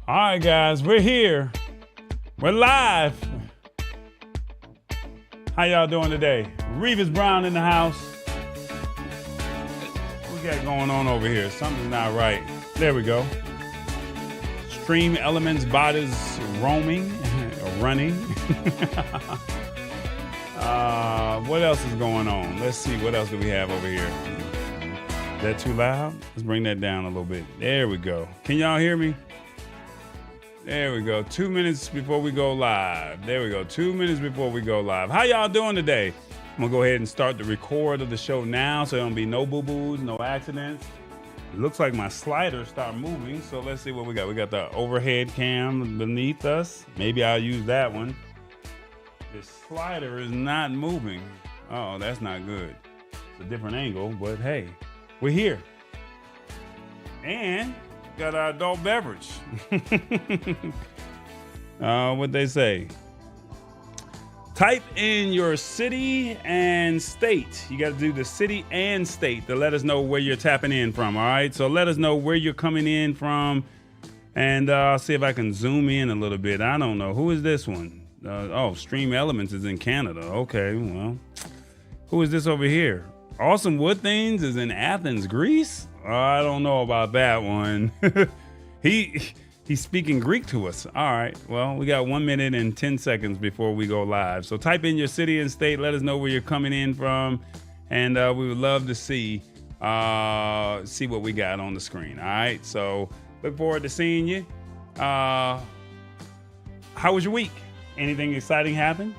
All right, guys, we're here. We're live. How y'all doing today? Revis Brown in the house. What we got going on over here? Something's not right. There we go. Stream elements, bodies roaming or running. What else is going on? Let's see. What else do we have over here? Is that too loud? Let's bring that down a little bit. There we go. Can y'all hear me? There we go. 2 minutes before we go live. There we go. 2 minutes before we go live. How y'all doing today? I'm going to go ahead and start the record of the show now so there don't be no boo-boos, no accidents. It looks like my sliders start moving, so let's see what we got. We got the overhead cam beneath us. Maybe I'll use that one. This slider is not moving. Oh, that's not good. It's a different angle, but hey, we're here. And got our adult beverage. What they say? Type in your city and state. You got to do the city and state to let us know where you're tapping in from. All right. So let us know where you're coming in from. And I'll see if I can zoom in a little bit. I don't know. Who is this one? Stream Elements is in Canada. Okay. Well, who is this over here? Awesome Wood Things is in Athens, Greece. I don't know about that one. He's speaking Greek to us. All right. Well, we got 1 minute and 10 seconds before we go live. So type in your city and state. Let us know where you're coming in from. And we would love to see what we got on the screen. All right. So look forward to seeing you. How was your week? Anything exciting happen?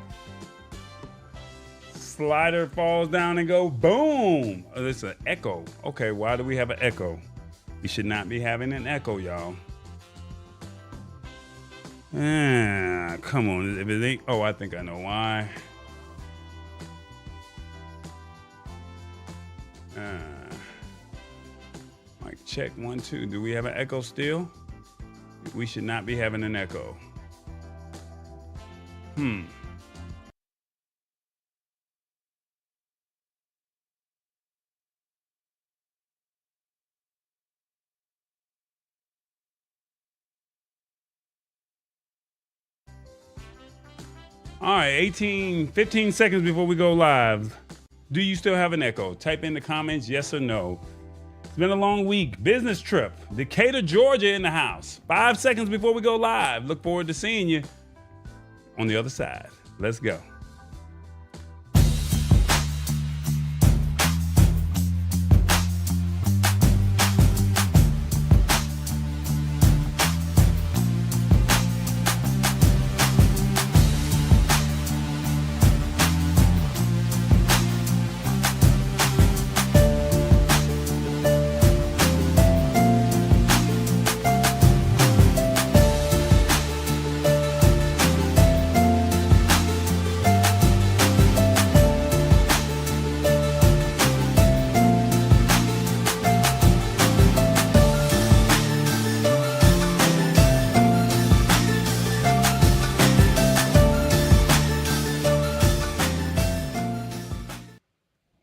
Slider falls down and go boom. Oh, it's an echo. Okay, why do we have an echo? You should not be having an echo, y'all. Come on. If it ain't, I think I know why. Mic check 1 2. Do we have an echo still? We should not be having an echo. All right, 15 seconds before we go live. Do you still have an echo? Type in the comments, yes or no. It's been a long week. Business trip. Decatur, Georgia in the house. 5 seconds before we go live. Look forward to seeing you on the other side. Let's go.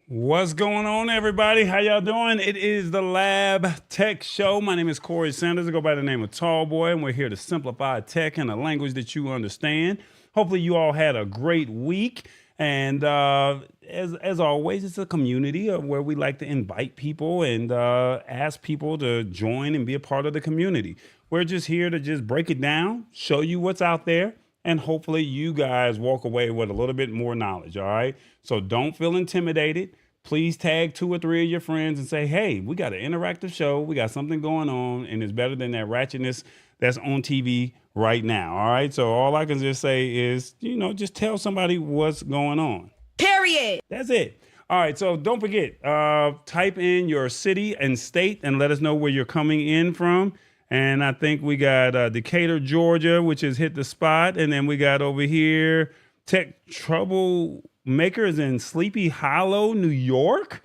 What's going on, everybody? How y'all doing? It is the Lab Tech Show. My name is Corey Sanders. I go by the name of Tall Boy, and we're here to simplify tech in a language that you understand. Hopefully, you all had a great week. And as always, it's a community where we like to invite people and ask people to join and be a part of the community. We're just here to just break it down, show you what's out there, and hopefully you guys walk away with a little bit more knowledge, all right? So don't feel intimidated. Please tag 2 or 3 of your friends and say, hey, we got an interactive show. We got something going on, and it's better than that ratchetness that's on TV right now. All right. So all I can just say is, just tell somebody what's going on. Period. That's it. All right. So don't forget, type in your city and state and let us know where you're coming in from. And I think we got Decatur, Georgia, which has hit the spot. And then we got over here, Tech Troublemakers in Sleepy Hollow, New York.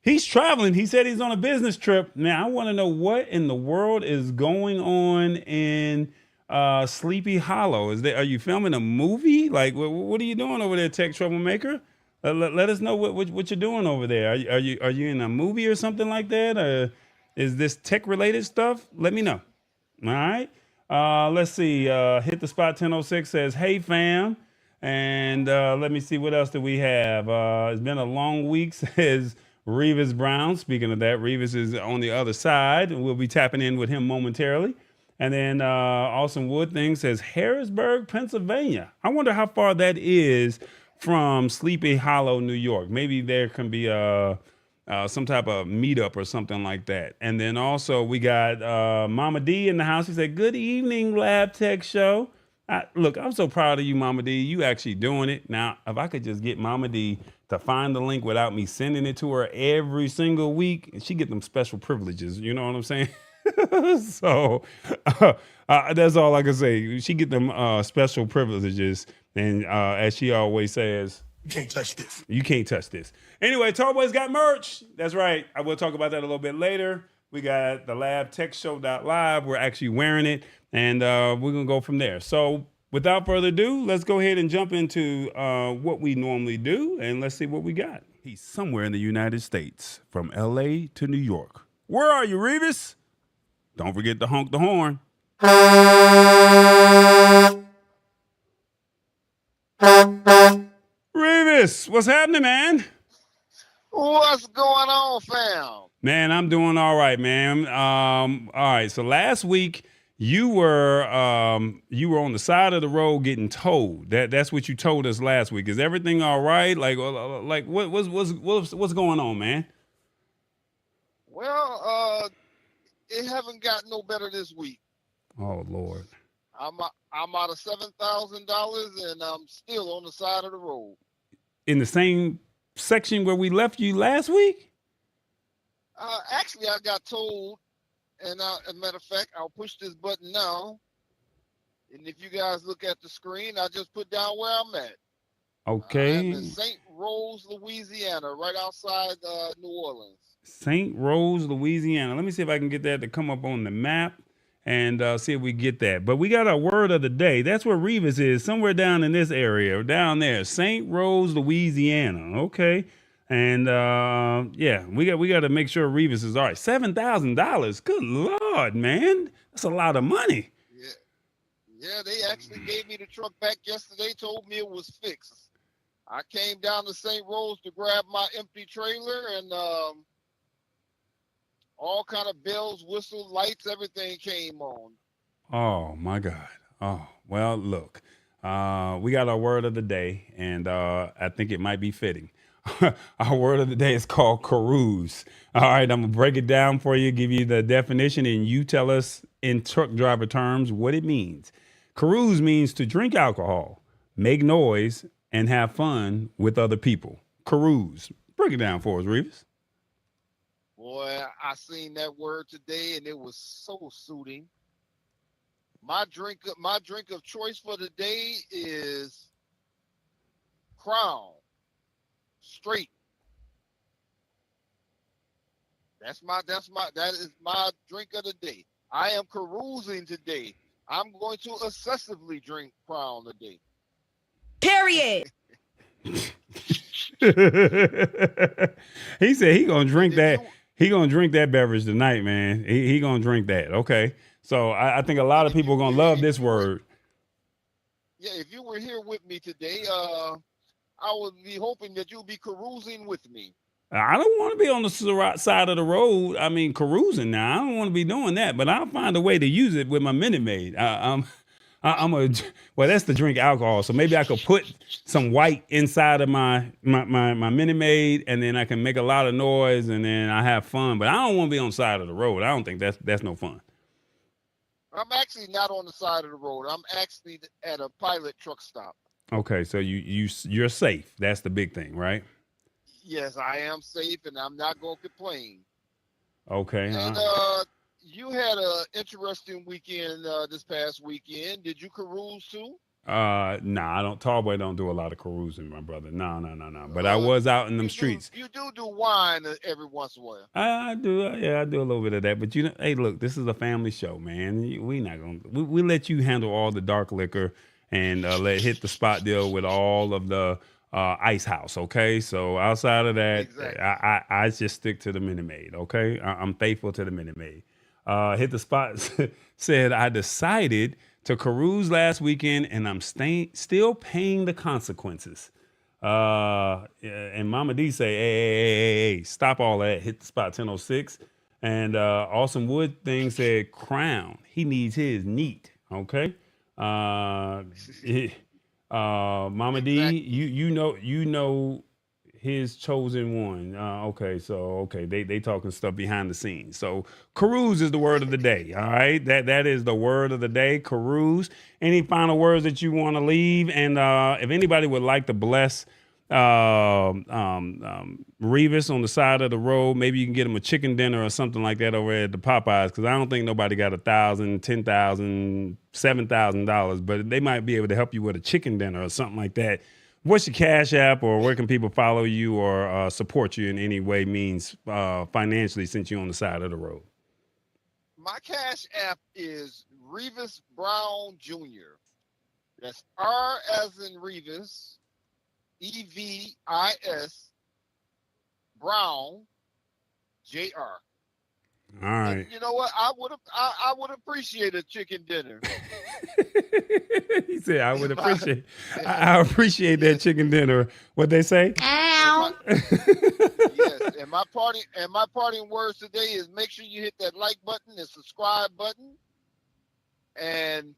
He's traveling. He said he's on a business trip. Now, I want to know what in the world is going on in Sleepy Hollow. Are you filming a movie? Like, what are you doing over there, Tech Troublemaker? Let us know what you're doing over there. Are you in a movie or something like that? Is this tech related stuff? Let me know. All right. Let's see. Hit the spot 1006 says, "Hey fam," and let me see what else do we have. It's been a long week, says Revis Brown. Speaking of that, Revis is on the other side, and we'll be tapping in with him momentarily. And then Austin Wood thing says Harrisburg, Pennsylvania. I wonder how far that is from Sleepy Hollow, New York. Maybe there can be some type of meetup or something like that. And then also we got Mama D in the house. He said, "Good evening, Lab Tech Show." Look, I'm so proud of you, Mama D. You actually doing it. Now, if I could just get Mama D to find the link without me sending it to her every single week, she get them special privileges. You know what I'm saying? So that's all I can say. She get them special privileges. And as she always says, you can't touch this. You can't touch this. Anyway, Tallboy's got merch. That's right. I will talk about that a little bit later. We got the labtechshow.live. We're actually wearing it, and we're going to go from there. So without further ado, let's go ahead and jump into what we normally do, and let's see what we got. He's somewhere in the United States, from L.A. to New York. Where are you, Revis? Don't forget to honk the horn. Revis, what's happening, man? What's going on, fam? Man, I'm doing all right, man. All right. So last week you were on the side of the road getting towed. That's what you told us last week. Is everything all right? Like what's going on, man? Well, it haven't gotten no better this week. Oh Lord. I'm out of $7,000 and I'm still on the side of the road. In the same section where we left you last week? Actually, I got told, and as a matter of fact, I'll push this button now. And if you guys look at the screen, I just put down where I'm at. Okay. I'm in St. Rose, Louisiana, right outside New Orleans. St. Rose, Louisiana. Let me see if I can get that to come up on the map and see if we get that. But we got our word of the day. That's where Revis is, somewhere down in this area, down there, St. Rose, Louisiana. Okay. And yeah, we got to make sure Revis is all right. $7,000. Good Lord, man. That's a lot of money. Yeah, they actually gave me the truck back yesterday, told me it was fixed. I came down to St. Rose to grab my empty trailer, and all kind of bells, whistles, lights, everything came on. Oh, my God. Oh, well, look, we got our word of the day, and I think it might be fitting. Our word of the day is called carouse. All right, I'm going to break it down for you, give you the definition, and you tell us in truck driver terms what it means. Carouse means to drink alcohol, make noise, and have fun with other people. Carouse. Break it down for us, Revis. Boy, I seen that word today, and it was so suiting. My drink of choice for the day is Crown Straight. That is my drink of the day. I am carousing today. I'm going to excessively drink Crown today. Period. He said he gonna drink that. He gonna drink that beverage tonight, man. He gonna drink that. Okay. So I think a lot of people are gonna love this word. Yeah, if you were here with me today, I would be hoping that you'll be carousing with me. I don't want to be on the side of the road. I mean, carousing now. I don't want to be doing that, but I'll find a way to use it with my Minute Maid. Well, that's to drink alcohol. So maybe I could put some white inside of my Minute Maid, and then I can make a lot of noise, and then I have fun. But I don't want to be on the side of the road. I don't think that's no fun. I'm actually not on the side of the road. I'm actually at a pilot truck stop. Okay, so you're safe. That's the big thing, right? Yes, I am safe, and I'm not going to complain. Okay. And you had an interesting weekend this past weekend. Did you carouse too? Nah, I don't. Tallboy don't do a lot of carousing, my brother. No. But I was out in them streets. You do wine every once in a while. I do. Yeah, I do a little bit of that. But hey, look, this is a family show, man. We not gonna. We let you handle all the dark liquor and let hit the spot deal with all of the ice house. Okay, so outside of that, exactly. I just stick to the Minute Maid. Okay, I'm faithful to the Minute Maid. hit the spot, said, I decided to carouse last weekend and I'm still paying the consequences. And Mama D say, hey, stop all that. Hit the spot 10:06. And Awesome Wood thing said, Crown. He needs his neat. Okay. Mama D, you know his chosen one. Okay, they talking stuff behind the scenes. So carouse is the word of the day. All right, that is the word of the day. Carouse. Any final words that you want to leave? And if anybody would like to bless Revis on the side of the road, maybe you can get him a chicken dinner or something like that over at the Popeyes, because I don't think nobody got $1,000, $10,000, $7,000, but they might be able to help you with a chicken dinner or something like that. What's your Cash App, or where can people follow you or support you in any way, means financially, since you're on the side of the road? My Cash App is Revis Brown Jr. That's R as in Revis, EVIS, Brown, JR. All right. And you know what? I would appreciate a chicken dinner. He said, I appreciate that chicken dinner. What they say? Ow. Yes, and my parting words today is make sure you hit that like button and subscribe button. And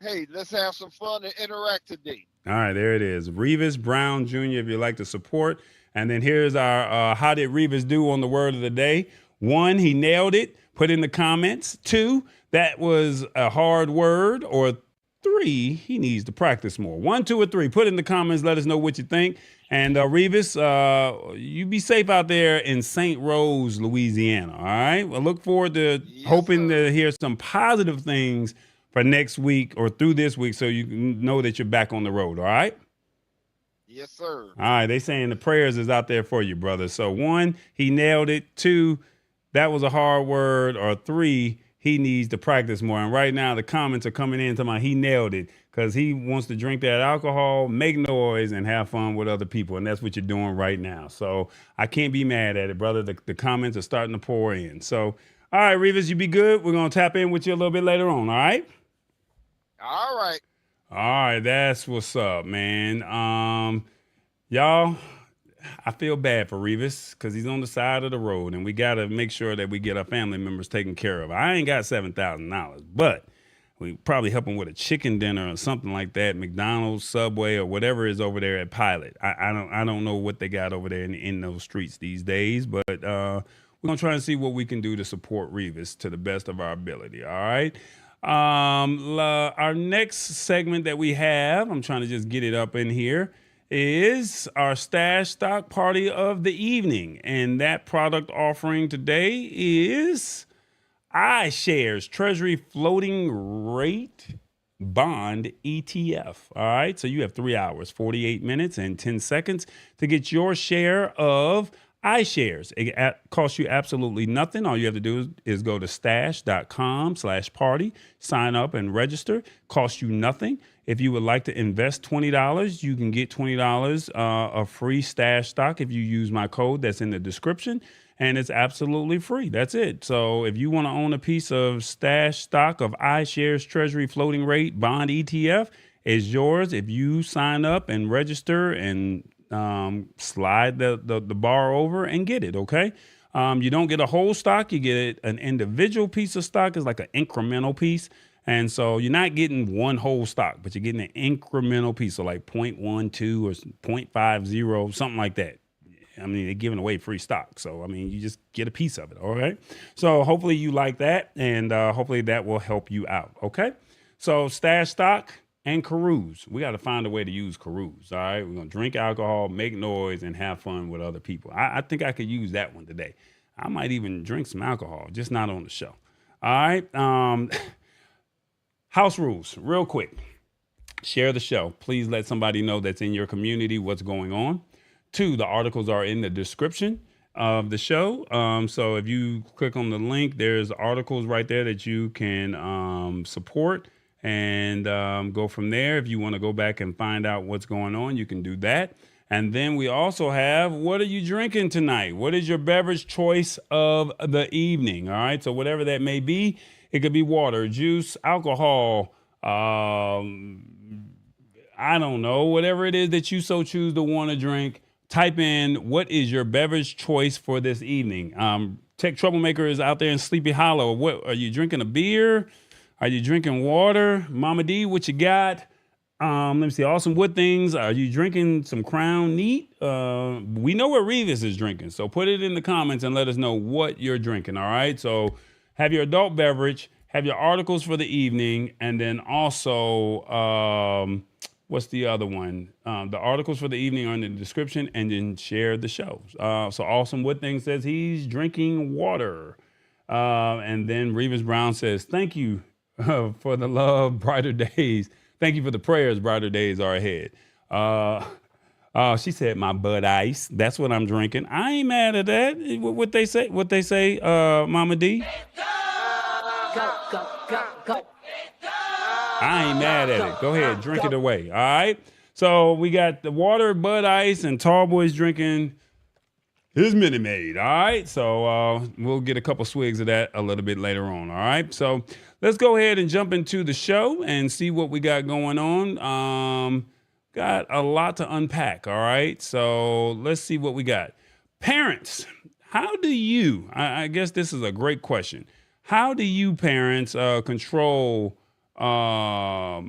hey, let's have some fun and interact today. All right, there it is. Revis Brown Jr., if you'd like to support. And then here's our how did Revis do on the word of the day? 1, he nailed it. Put in the comments. 2, that was a hard word. Or 3, he needs to practice more. 1, 2, or 3. Put in the comments. Let us know what you think. And Revis, you be safe out there in St. Rose, Louisiana. All right. Well, look forward to hoping to hear some positive things for next week or through this week, so you know that you're back on the road. All right. Yes, sir. All right. They saying the prayers is out there for you, brother. So 1, he nailed it. 2, that was a hard word. Or 3, he needs to practice more. And right now the comments are coming in to he nailed it, because he wants to drink that alcohol, make noise, and have fun with other people. And that's what you're doing right now. So I can't be mad at it, brother. The comments are starting to pour in. So, all right, Revis, you be good. We're going to tap in with you a little bit later on. All right. All right. All right, that's what's up, man. Y'all, I feel bad for Revis because he's on the side of the road, and we got to make sure that we get our family members taken care of. I ain't got $7,000, but we probably help him with a chicken dinner or something like that, McDonald's, Subway, or whatever is over there at Pilot. I don't know what they got over there in those streets these days, but we're going to try and see what we can do to support Revis to the best of our ability, all right? Our next segment that we have, I'm trying to just get it up in here, is our stash stock party of the evening. And that product offering today is Ishares Treasury Floating Rate Bond ETF. All right. So you have 3 hours, 48 minutes, and 10 seconds to get your share of Ishares. It costs you absolutely nothing. All you have to do is go to stash.com/party, sign up and register. Costs you nothing. If you would like to invest $20, you can get $20 of free stash stock if you use my code that's in the description, and it's absolutely free. That's it. So if you want to own a piece of stash stock of Ishares Treasury Floating Rate Bond ETF, it's yours if you sign up and register and slide the bar over and get it. Okay. You don't get a whole stock. You get an individual piece of stock. It's like an incremental piece. And so you're not getting one whole stock, but you're getting an incremental piece. So like 0.12 or 0.50, something like that. I mean, they're giving away free stock. So, I mean, you just get a piece of it. All right. So hopefully you like that. And hopefully that will help you out. Okay. So stash stock and carouse. We got to find a way to use carouse. All right. We're going to drink alcohol, make noise, and have fun with other people. I think I could use that one today. I might even drink some alcohol, just not on the show. All right. House rules, real quick. Share the show. Please let somebody know that's in your community what's going on. 2, the articles are in the description of the show. So if you click on the link, there's articles right there that you can support and go from there. If you want to go back and find out what's going on, you can do that. And then we also have, what are you drinking tonight? What is your beverage choice of the evening? All right. So whatever that may be, it could be water, juice, alcohol, I don't know, whatever it is that you so choose to want to drink. Type in, what is your beverage choice for this evening? Tech Troublemaker is out there in Sleepy Hollow. What are you drinking? A beer? Are you drinking water? Mama D, what you got? Let me see. Awesome Wood Things. Are you drinking some Crown Neat? We know what Revis is drinking. So put it in the comments and let us know what you're drinking. All right. So have your adult beverage, have your articles for the evening, and then also, what's the other one? The articles for the evening are in the description, and then share the show. So Awesome Wood Thing says he's drinking water. And then Revis Brown says, thank you for the love, brighter days. Thank you for the prayers, brighter days are ahead. She said, my Bud Ice. That's what I'm drinking. I ain't mad at that. What they say, Mama D? Go. I ain't mad at it. Go ahead, drink it away. All right. So we got the water, Bud Ice, and Tall Boy's drinking his Minute Maid. All right. So we'll get a couple swigs of that a little bit later on. All right. So let's go ahead and jump into the show and see what we got going on. Got a lot to unpack. All right. So let's see what we got. Parents, how do you, I guess this is a great question. How do you parents control, well,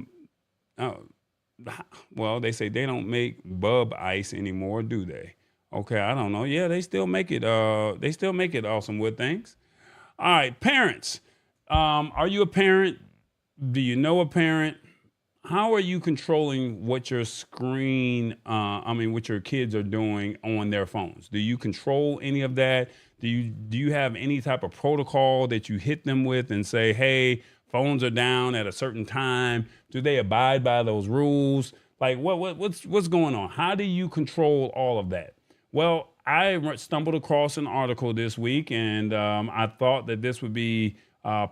they say they don't make Bub Ice anymore, do they? Okay, I don't know. Yeah, they still make it. They still make it Awesome Wood Things. All right, parents. Are you a parent? Do you know a parent? How are you controlling what your what your kids are doing on their phones? Do you control any of that? Do you have any type of protocol that you hit them with and say, hey, phones are down at a certain time? Do they abide by those rules? Like what's going on? How do you control all of that? Well, I stumbled across an article this week, and I thought that this would be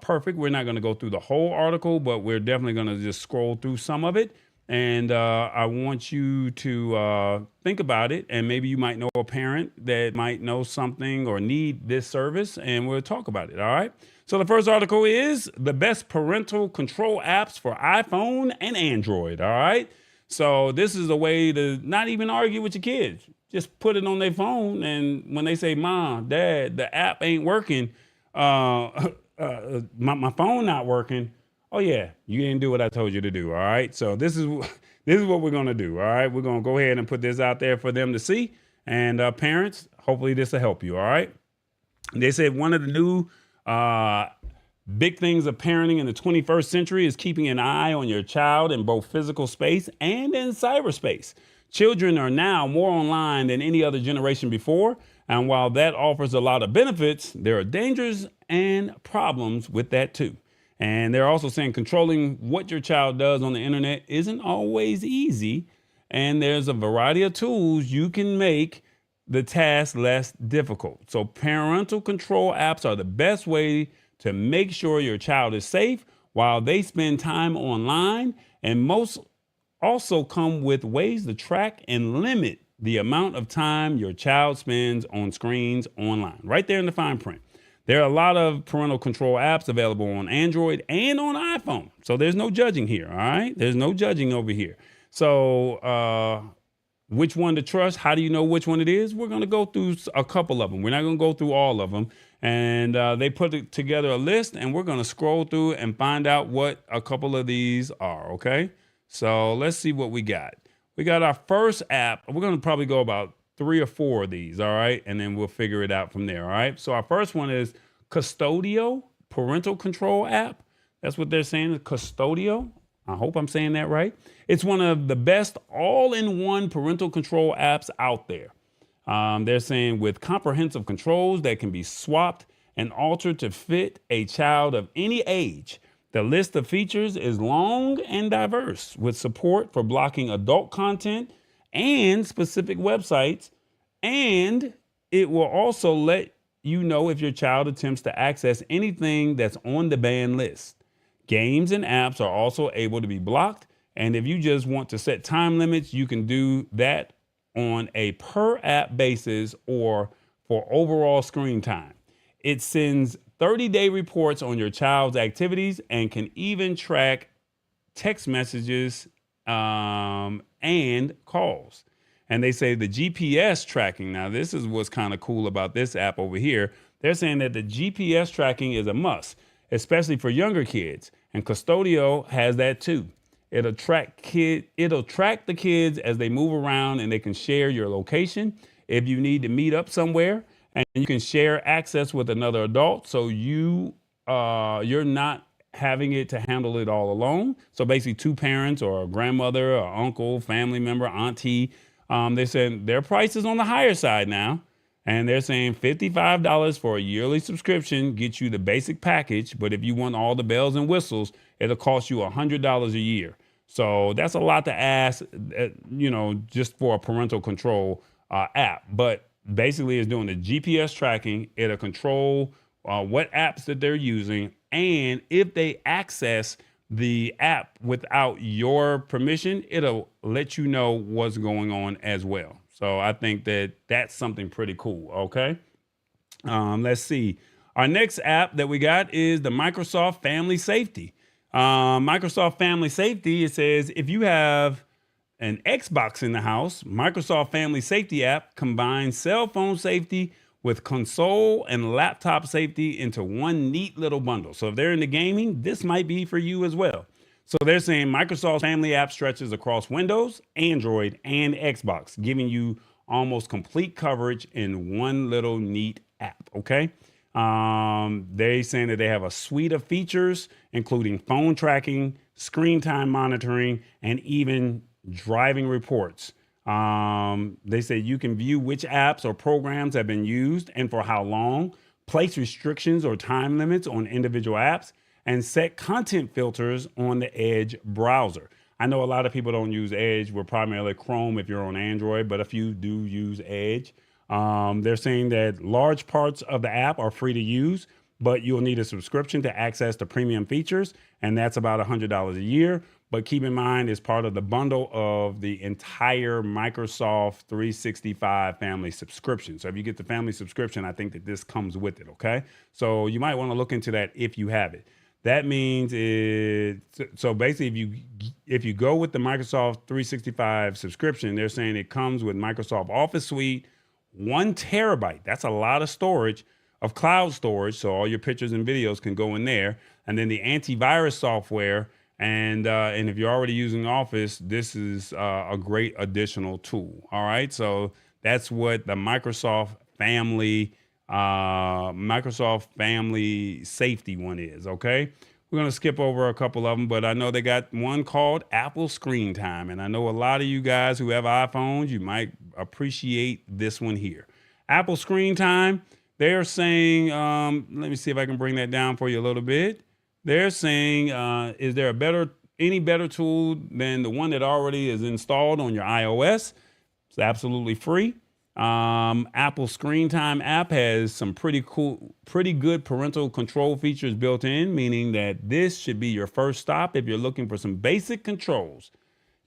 perfect. We're not going to go through the whole article, but we're definitely going to just scroll through some of it. And I want you to think about it. And maybe you might know a parent that might know something or need this service, and we'll talk about it. All right. So the first article is the best parental control apps for iPhone and Android. All right. So this is a way to not even argue with your kids. Just put it on their phone, and when they say, Mom, Dad, the app ain't working, my phone not working. Oh yeah, you didn't do what I told you to do. All right. So this is what we're gonna do. All right. We're gonna go ahead and put this out there for them to see. And parents, hopefully this will help you. All right. They said one of the new big things of parenting in the 21st century is keeping an eye on your child in both physical space and in cyberspace. Children are now more online than any other generation before. And while that offers a lot of benefits, there are dangers and problems with that too. And they're also saying controlling what your child does on the internet isn't always easy. And there's a variety of tools you can make the task less difficult. So parental control apps are the best way to make sure your child is safe while they spend time online. And most also come with ways to track and limit the amount of time your child spends on screens online, right there in the fine print. There are a lot of parental control apps available on Android and on iPhone. So there's no judging here, all right? There's no judging over here. So which one to trust? How do you know which one it is? We're going to go through a couple of them. We're not going to go through all of them. And they put together a list, and we're going to scroll through and find out what a couple of these are, okay? So let's see what we got. We got our first app. We're going to probably go about 3 or 4 of these, all right? And then we'll figure it out from there, all right? So our first one is Custodio, parental control app. That's what they're saying, Custodio. I hope I'm saying that right. It's one of the best all-in-one parental control apps out there. They're saying with comprehensive controls that can be swapped and altered to fit a child of any age. The list of features is long and diverse, with support for blocking adult content and specific websites. And it will also let you know if your child attempts to access anything that's on the banned list. Games and apps are also able to be blocked. And if you just want to set time limits, you can do that on a per app basis or for overall screen time. It sends 30-day reports on your child's activities and can even track text messages and calls. And they say the GPS tracking. Now, this is what's kind of cool about this app over here. They're saying that the GPS tracking is a must, especially for younger kids. And Custodio has that too. It'll track the kids as they move around, and they can share your location if you need to meet up somewhere, and you can share access with another adult, so you're not having it to handle it all alone. So basically, two parents or a grandmother or uncle, family member, auntie. They said their price is on the higher side now, and they're saying $55 for a yearly subscription gets you the basic package. But if you want all the bells and whistles, it'll cost you $100 a year. So that's a lot to ask, just for a parental control app. But basically, it's doing the GPS tracking. It'll control what apps that they're using, and if they access the app without your permission, it'll let you know what's going on as well. So I think that that's something pretty cool. Okay. Let's see. Our next app that we got is the Microsoft Family Safety. Microsoft Family Safety, it says if you have an Xbox in the house, Microsoft Family Safety app combines cell phone safety with console and laptop safety into one neat little bundle. So if they're into gaming, this might be for you as well. So they're saying Microsoft Family app stretches across Windows, Android, and Xbox, giving you almost complete coverage in one little neat app. Okay. They saying that they have a suite of features, including phone tracking, screen time monitoring, and even driving reports. They say you can view which apps or programs have been used and for how long, place restrictions or time limits on individual apps, and set content filters on the Edge browser. I know a lot of people don't use Edge. We're primarily Chrome if you're on Android, but a few do use Edge. They're saying that large parts of the app are free to use, but you'll need a subscription to access the premium features, and that's about $100 a year. But keep in mind, it's part of the bundle of the entire Microsoft 365 family subscription. So if you get the family subscription, I think that this comes with it, okay? So you might want to look into that if you have it. That means so basically if you go with the Microsoft 365 subscription, they're saying it comes with Microsoft Office Suite, 1 terabyte. That's a lot of storage, of cloud storage. So all your pictures and videos can go in there. And then the antivirus software. And if you're already using Office, this is a great additional tool. All right. So that's what the Microsoft Family Safety one is. OK, we're going to skip over a couple of them, but I know they got one called Apple Screen Time. And I know a lot of you guys who have iPhones, you might appreciate this one here. Apple Screen Time. They're saying, let me see if I can bring that down for you a little bit. They're saying, is there any better tool than the one that already is installed on your iOS? It's absolutely free. Apple Screen Time app has some pretty good parental control features built in, meaning that this should be your first stop if you're looking for some basic controls.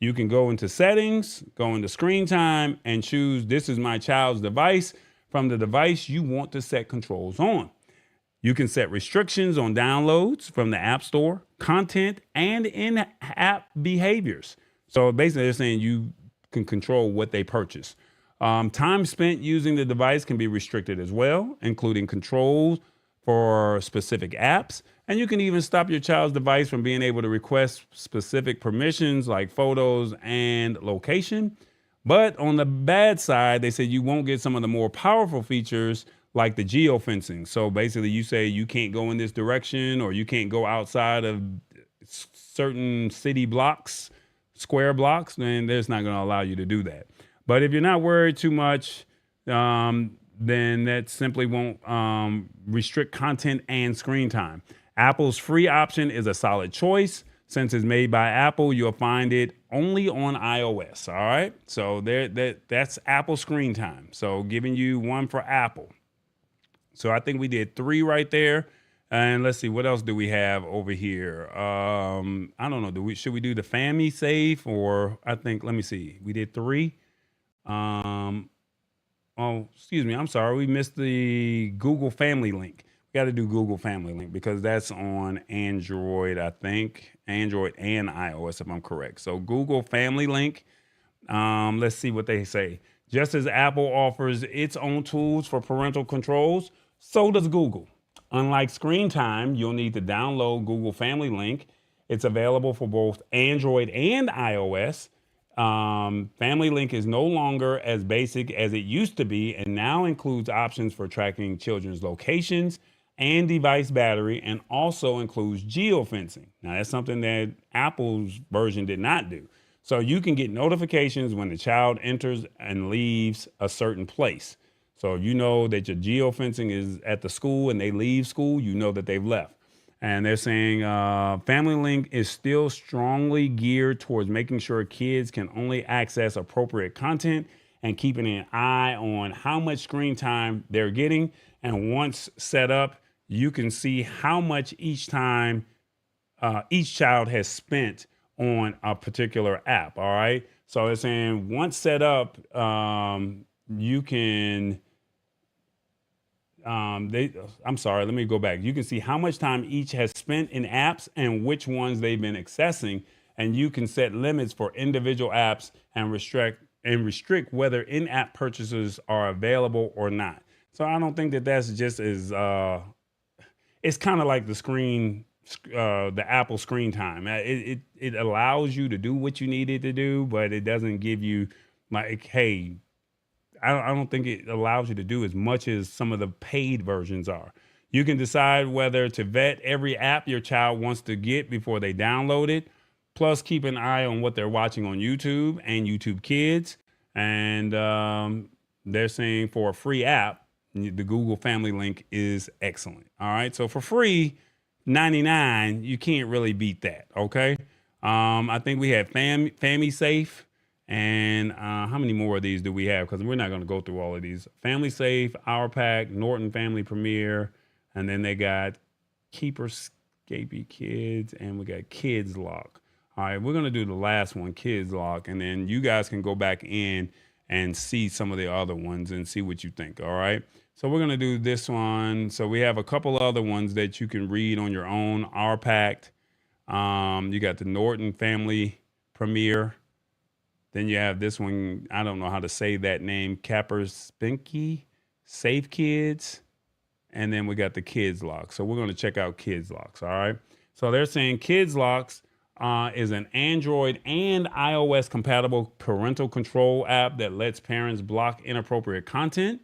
You can go into settings, go into screen time, and choose this is my child's device from the device you want to set controls on. You can set restrictions on downloads from the App Store, content, and in-app behaviors. So basically, they're saying you can control what they purchase. Time spent using the device can be restricted as well, including controls for specific apps. And you can even stop your child's device from being able to request specific permissions like photos and location. But on the bad side, they said you won't get some of the more powerful features like the geofencing. So basically you say you can't go in this direction or you can't go outside of certain city blocks, square blocks, then it's not going to allow you to do that. But if you're not worried too much, then that simply won't restrict content and screen time. Apple's free option is a solid choice. Since it's made by Apple, you'll find it only on iOS. All right. So that's Apple Screen Time. So giving you one for Apple. So I think we did 3 right there. And let's see, what else do we have over here? I don't know. Should we do the Family Safe or let me see. We did 3. Um, oh, excuse me. I'm sorry. We missed the Google Family link. We got to do Google Family link because that's on Android, I think. Android and iOS, if I'm correct. So Google Family link. Let's see what they say. Just as Apple offers its own tools for parental controls, so does Google. Unlike Screen Time, you'll need to download Google Family Link. It's available for both Android and iOS. Family Link is no longer as basic as it used to be and now includes options for tracking children's locations and device battery, and also includes geofencing. Now, that's something that Apple's version did not do. So you can get notifications when the child enters and leaves a certain place. So if you know that your geofencing is at the school and they leave school, you know that they've left. And they're saying Family Link is still strongly geared towards making sure kids can only access appropriate content and keeping an eye on how much screen time they're getting. And once set up, you can see how much each child has spent on a particular app. All right. So it's saying once set up, you can I'm sorry, let me go back. You can see how much time each has spent in apps and which ones they've been accessing, and you can set limits for individual apps and restrict whether in-app purchases are available or not. So I don't think that that's just as it's kind of like the Apple screen time. It allows you to do what you needed to do, but it doesn't give you like, hey, I don't think it allows you to do as much as some of the paid versions are. You can decide whether to vet every app your child wants to get before they download it. Plus, keep an eye on what they're watching on YouTube and YouTube Kids. And they're saying for a free app, the Google Family Link is excellent. All right. So for free, 99, you can't really beat that. Okay. I think we have Family Safe. And how many more of these do we have? Because we're not going to go through all of these. Family Safe, Our Pack, Norton Family Premier, and then they got Keeperscapey Kids, and we got Kids Lock. All right, we're going to do the last one, Kids Lock, and then you guys can go back in and see some of the other ones and see what you think. All right, so we're going to do this one. So we have a couple other ones that you can read on your own. Our Pack, you got the Norton Family Premier. Then you have this one, I don't know how to say that name, Caperspinky, Safe Kids. And then we got the Kids Lock. So we're going to check out Kids Locks, all right? So they're saying Kids Locks is an Android and iOS compatible parental control app that lets parents block inappropriate content,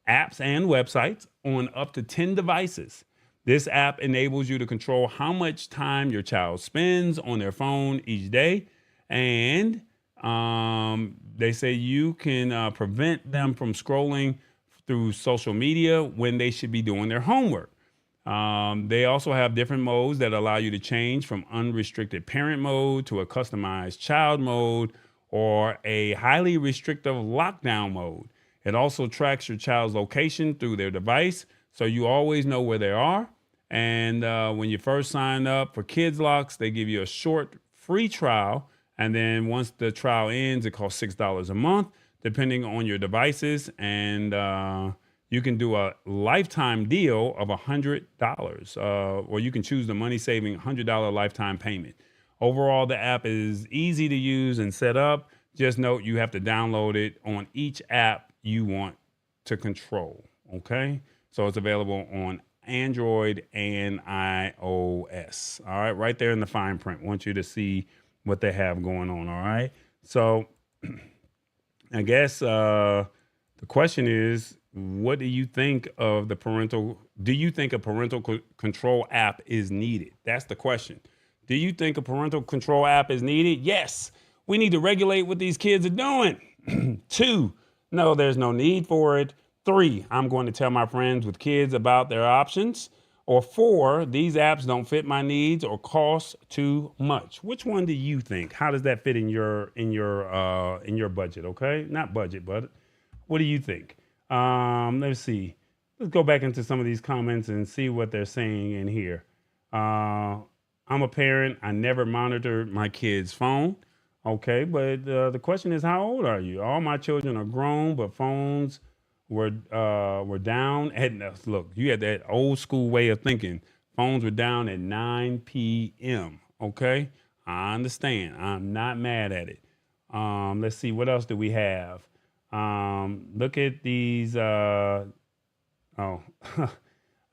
apps, and websites on up to 10 devices. This app enables you to control how much time your child spends on their phone each day, and they say you can prevent them from scrolling through social media when they should be doing their homework. They also have different modes that allow you to change from unrestricted parent mode to a customized child mode or a highly restrictive lockdown mode. It also tracks your child's location through their device, so you always know where they are. And when you first sign up for Kids Locks, they give you a short free trial. And then once the trial ends, it costs $6 a month, depending on your devices. And you can do a lifetime deal of $100, or you can choose the money-saving $100 lifetime payment. Overall, the app is easy to use and set up. Just note you have to download it on each app you want to control, okay? So it's available on Android and iOS. All right, right there in the fine print. I want you to see what they have going on. All right. So I guess the question is, what do you think of do you think a parental control app is needed? That's the question. Do you think a parental control app is needed? Yes. We need to regulate what these kids are doing. 2, no, there's no need for it. 3, I'm going to tell my friends with kids about their options. Or 4, these apps don't fit my needs or cost too much. Which one do you think? How does that fit in your budget? Okay, not budget, but what do you think? Let's see. Let's go back into some of these comments and see what they're saying in here. I'm a parent. I never monitored my kid's phone. Okay, but the question is, how old are you? All my children are grown, but phones were down at look. You had that old school way of thinking. Phones were down at 9 p.m. Okay, I understand. I'm not mad at it. Let's see, what else do we have? Look at these. Oh,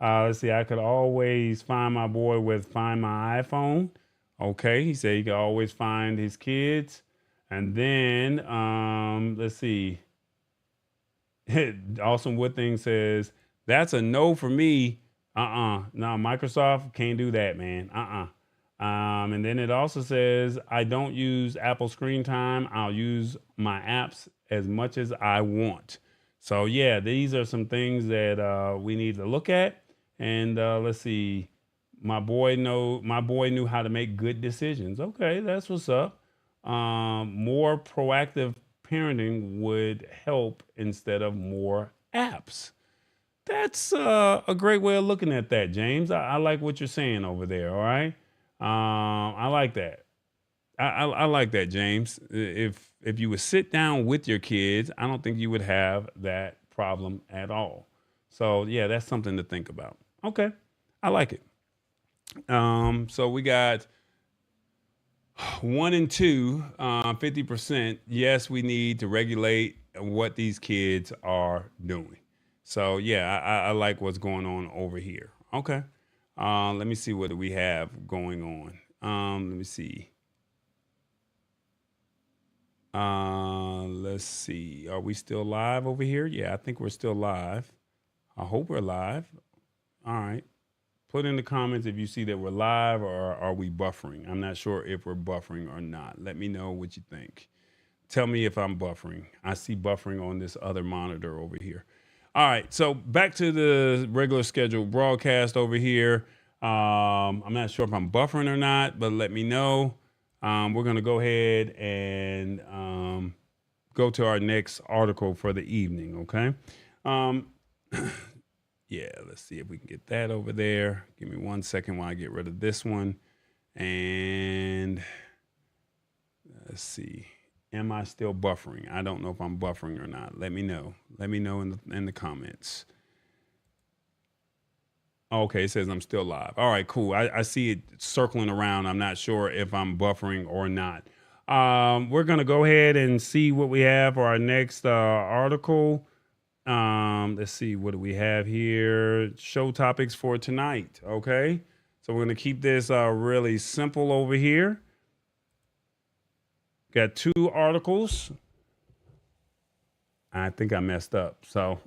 let's see. I could always find my boy with Find My iPhone. Okay, he said he could always find his kids. And then let's see. Awesome Wood Thing says that's a no for me. No, Microsoft can't do that, man. And then it also says I don't use Apple Screen Time. I'll use my apps as much as I want. So yeah, these are some things that we need to look at. And let's see, my boy knew how to make good decisions. Okay, that's what's up. More proactive parenting would help instead of more apps. That's a great way of looking at that, James. I like what you're saying over there. All right, I like that. I like that, James. If you would sit down with your kids, I don't think you would have that problem at all. So yeah, that's something to think about. Okay, I like it. So we got 1 and 2, 50%. Yes, we need to regulate what these kids are doing. So yeah, I like what's going on over here. Okay. Let me see what we have going on. Let me see. Let's see. Are we still live over here? Yeah, I think we're still live. I hope we're live. All right. Put in the comments if you see that we're live or are we buffering. I'm not sure if we're buffering or not. Let me know what you think. Tell me if I'm buffering. I see buffering on this other monitor over here. All right, so back to the regular scheduled broadcast over here. I'm not sure if I'm buffering or not, but let me know. We're going to go ahead and go to our next article for the evening, okay? Yeah, let's see if we can get that over there. Give me 1 second while I get rid of this one. And let's see. Am I still buffering? I don't know if I'm buffering or not. Let me know. Let me know in the comments. Okay, it says I'm still live. All right, cool. I see it circling around. I'm not sure if I'm buffering or not. We're going to go ahead and see what we have for our next article. Let's see, what do we have here? Show topics for tonight. Okay, so we're going to keep this really simple over here. Got 2 articles. I think I messed up. So,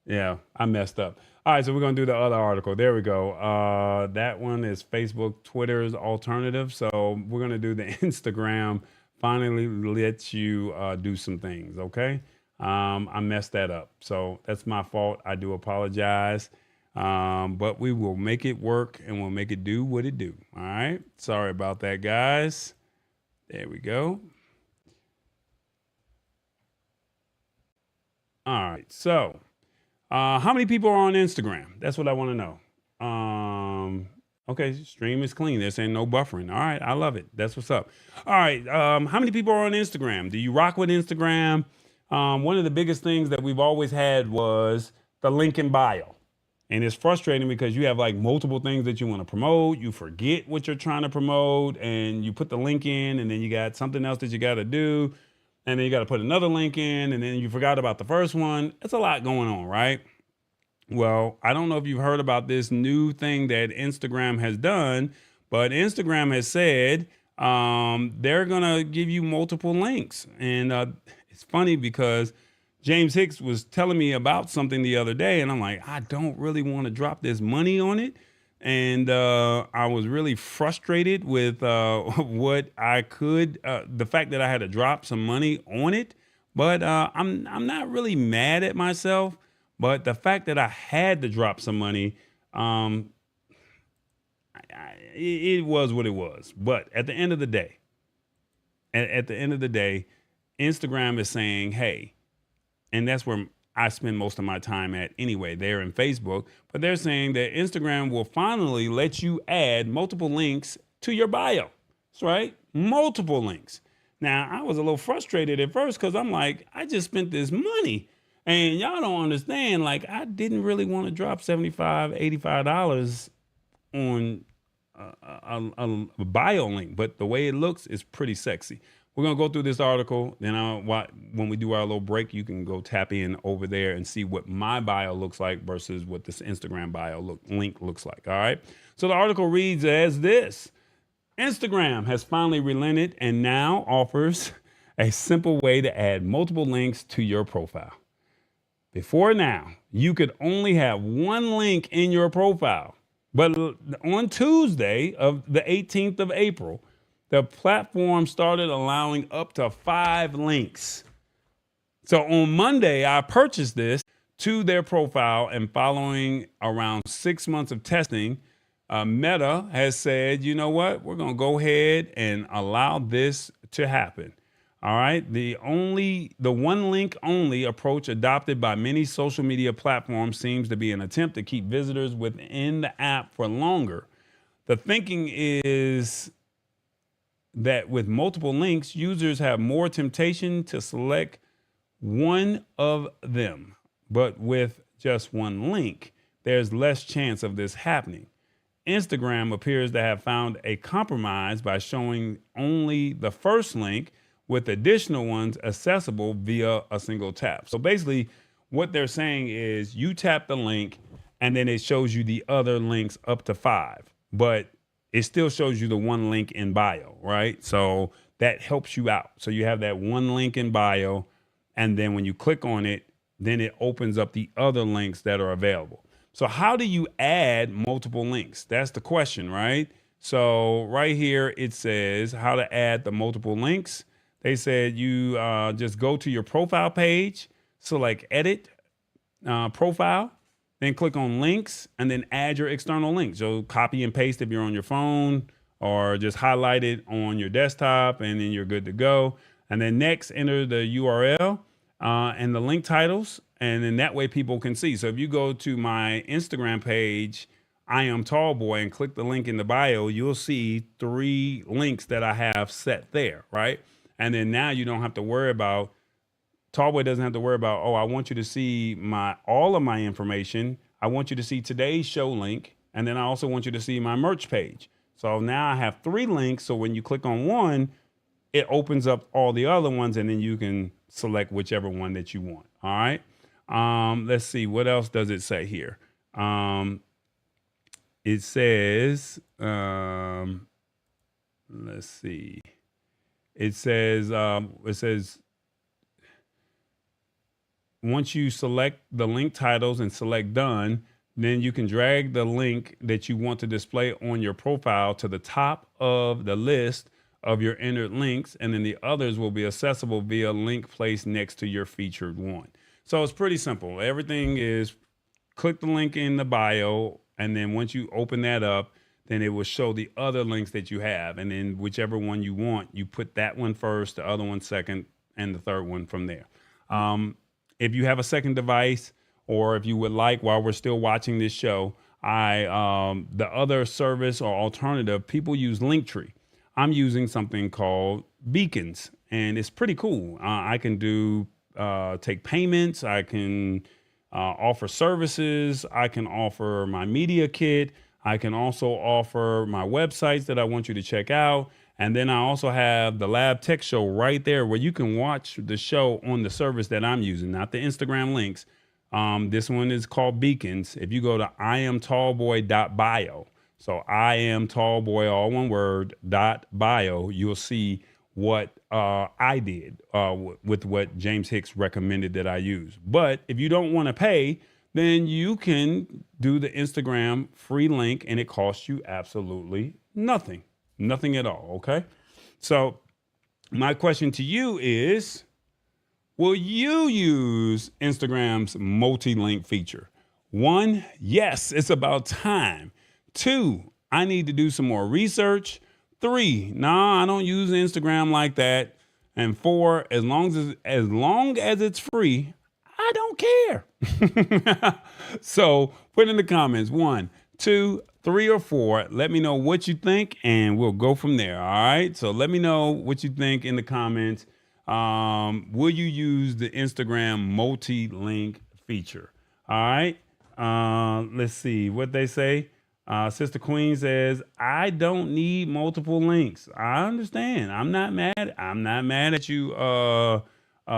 yeah, I messed up. All right, so we're going to do the other article. There we go. That one is Facebook, Twitter's alternative. So we're going to do the Instagram. Finally let you do some things, okay? I messed that up. So that's my fault. I do apologize. But we will make it work and we'll make it do what it do. All right. Sorry about that, guys. There we go. All right. So, how many people are on Instagram? That's what I want to know. Okay. Stream is clean. They're saying no buffering. All right. I love it. That's what's up. All right. How many people are on Instagram? Do you rock with Instagram? One of the biggest things that we've always had was the link in bio. And it's frustrating because you have like multiple things that you want to promote. You forget what you're trying to promote and you put the link in and then you got something else that you got to do. And then you got to put another link in and then you forgot about the first one. It's a lot going on, right? Well, I don't know if you've heard about this new thing that Instagram has done, but Instagram has said they're going to give you multiple links. And it's funny because James Hicks was telling me about something the other day, and I'm like, I don't really want to drop this money on it. And I was really frustrated with what I could, the fact that I had to drop some money on it. But I'm not really mad at myself. But the fact that I had to drop some money, it was what it was. But at the end of the day, Instagram is saying, hey, and that's where I spend most of my time at anyway, there in Facebook. But they're saying that Instagram will finally let you add multiple links to your bio. That's right. Multiple links. Now, I was a little frustrated at first because I'm like, I just spent this money. And y'all don't understand. Like, I didn't really want to drop $75, $85 on a bio link, but the way it looks is pretty sexy. We're going to go through this article. Then when we do our little break, you can go tap in over there and see what my bio looks like versus what this Instagram bio link looks like. All right. So the article reads as this. Instagram has finally relented and now offers a simple way to add multiple links to your profile. Before now, you could only have one link in your profile. But on Tuesday of the 18th of April, the platform started allowing up to 5 links. So on Monday, I purchased this to their profile, and following around 6 months of testing, Meta has said, you know what, we're going to go ahead and allow this to happen. All right. The one link only approach adopted by many social media platforms seems to be an attempt to keep visitors within the app for longer. The thinking is that with multiple links, users have more temptation to select one of them. But with just one link, there's less chance of this happening. Instagram appears to have found a compromise by showing only the first link, with additional ones accessible via a single tap. So basically what they're saying is you tap the link and then it shows you the other links up to 5, but it still shows you the one link in bio, right? So that helps you out. So you have that one link in bio, and then when you click on it, then it opens up the other links that are available. So how do you add multiple links? That's the question, right? So right here, it says how to add the multiple links. They said you just go to your profile page, select edit profile, then click on links, and then add your external links. So copy and paste if you're on your phone, or just highlight it on your desktop, and then you're good to go. And then next, enter the URL and the link titles, and then that way people can see. So if you go to my Instagram page, I Am Tallboy, and click the link in the bio, you'll see 3 links that I have set there, right? And then now you don't have to worry about, Tallboy doesn't have to worry about, oh, I want you to see all of my information. I want you to see today's show link. And then I also want you to see my merch page. So now I have 3 links. So when you click on one, it opens up all the other ones, and then you can select whichever one that you want. All right. Let's see. What else does it say here? It says, let's see. It says once you select the link titles and select done, then you can drag the link that you want to display on your profile to the top of the list of your entered links, and then the others will be accessible via link placed next to your featured one. So it's pretty simple. Everything is click the link in the bio, and then once you open that up, then it will show the other links that you have. And then whichever one you want, you put that one first, the other one second, and the third one from there. If you have a second device, or if you would like, while we're still watching this show, the other service or alternative, people use Linktree. I'm using something called Beacons, and it's pretty cool. I can take payments. I can offer services. I can offer my media kit. I can also offer my websites that I want you to check out. And then I also have the Lab Tech Show right there, where you can watch the show on the service that I'm using, not the Instagram links. This one is called Beacons. If you go to iamtallboy.bio, so iamtallboy, all one word, .bio, you'll see what I did with what James Hicks recommended that I use. But if you don't want to pay, then you can do the Instagram free link, and it costs you absolutely nothing at all. Okay. So my question to you is, will you use Instagram's multi-link feature? 1, yes, it's about time. 2, I need to do some more research. 3, nah, I don't use Instagram like that. And 4, as long as it's free, I don't care. So put in the comments 1, 2, 3 or 4. Let me know what you think, and we'll go from there. All right. So let me know what you think in the comments. Will you use the Instagram multi-link feature? All right. Let's see what they say. Sister Queen says, I don't need multiple links. I understand. I'm not mad. I'm not mad at you,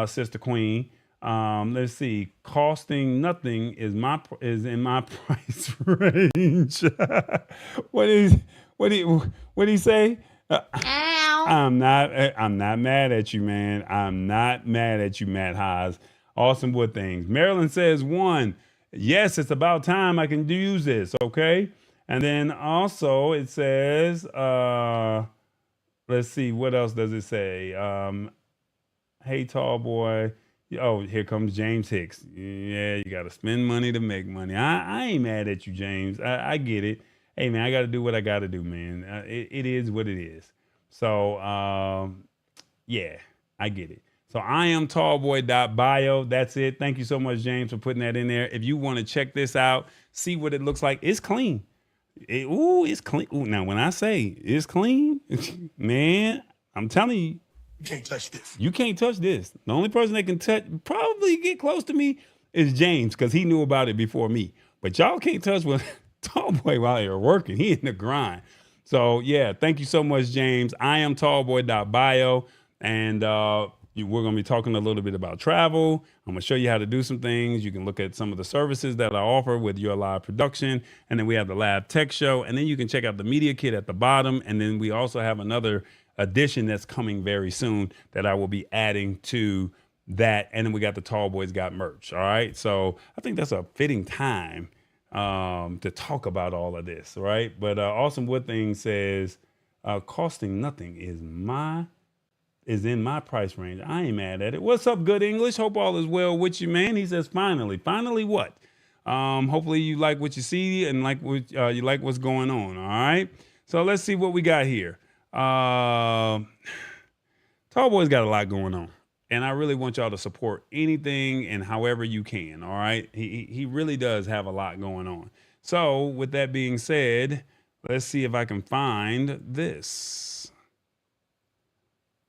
Sister Queen. Let's see. Costing nothing is in my price range. What he say? I'm not mad at you, man. I'm not mad at you, Matt Haas. Awesome wood things. Marilyn says 1. Yes, it's about time I can use this. Okay. And then also it says, let's see, what else does it say? Hey, tall boy. Oh, here comes James Hicks. Yeah, you got to spend money to make money. I ain't mad at you, James. I get it. Hey, man, I got to do what I got to do, man. It is what it is. So, yeah, I get it. So I am tallboy.bio. That's it. Thank you so much, James, for putting that in there. If you want to check this out, see what it looks like, it's clean. It's clean. Ooh, now, when I say it's clean, man, I'm telling you, you can't touch this. You can't touch this. The only person that can probably get close to me is James, because he knew about it before me. But y'all can't touch what Tallboy while you're working. He in the grind. So, yeah, thank you so much, James. I am tallboy.bio, and we're going to be talking a little bit about travel. I'm going to show you how to do some things. You can look at some of the services that I offer with your live production. And then we have the Lab Tech Show. And then you can check out the Media Kit at the bottom. And then we also have another edition that's coming very soon that I will be adding to that. And then we got the Tall Boys Got merch. All right. So I think that's a fitting time to talk about all of this. Right. But Awesome Wood Thing says, costing nothing is in my price range. I ain't mad at it. What's up, Good English? Hope all is well with you, man. He says, finally what? Hopefully you like what you see and you like what's going on. All right. So let's see what we got here. Tall Boy's got a lot going on, and I really want y'all to support anything and however you can. All right. He really does have a lot going on. So with that being said, let's see if I can find this.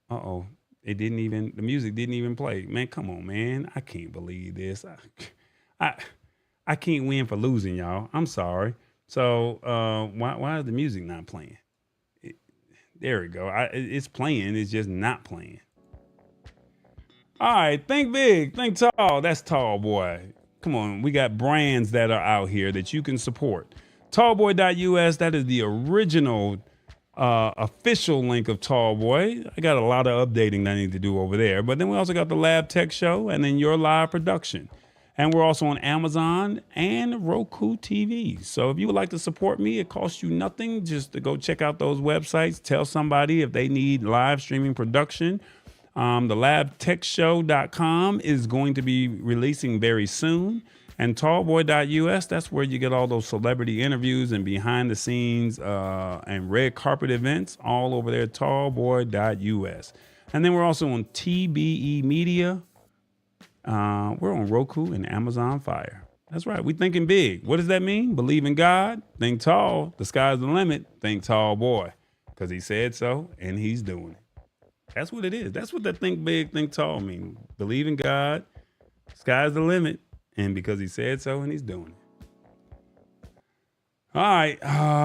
Uh-oh, the music didn't even play. Man, come on, man. I can't believe this. I can't win for losing, y'all. I'm sorry. So why is the music not playing? There we go. It's playing. It's just not playing. All right, think big, think tall. That's Tall Boy. Come on, we got brands that are out here that you can support. Tallboy.us, that is the original official link of Tall Boy. I got a lot of updating that I need to do over there. But then we also got the Lab Tech Show and then your live production. And we're also on Amazon and Roku TV. So if you would like to support me, it costs you nothing just to go check out those websites. Tell somebody if they need live streaming production. The labtechshow.com is going to be releasing very soon. And tallboy.us, that's where you get all those celebrity interviews and behind the scenes and red carpet events all over there, tallboy.us. And then we're also on TBE Media. We're on Roku and Amazon Fire. That's right. We thinking big. What does that mean? Believe in God, think tall. The sky's the limit. Think Tall Boy, because he said so and he's doing it. That's what it is. That's what that think big, think tall mean. Believe in God, sky's the limit. And because he said so and he's doing it. All right.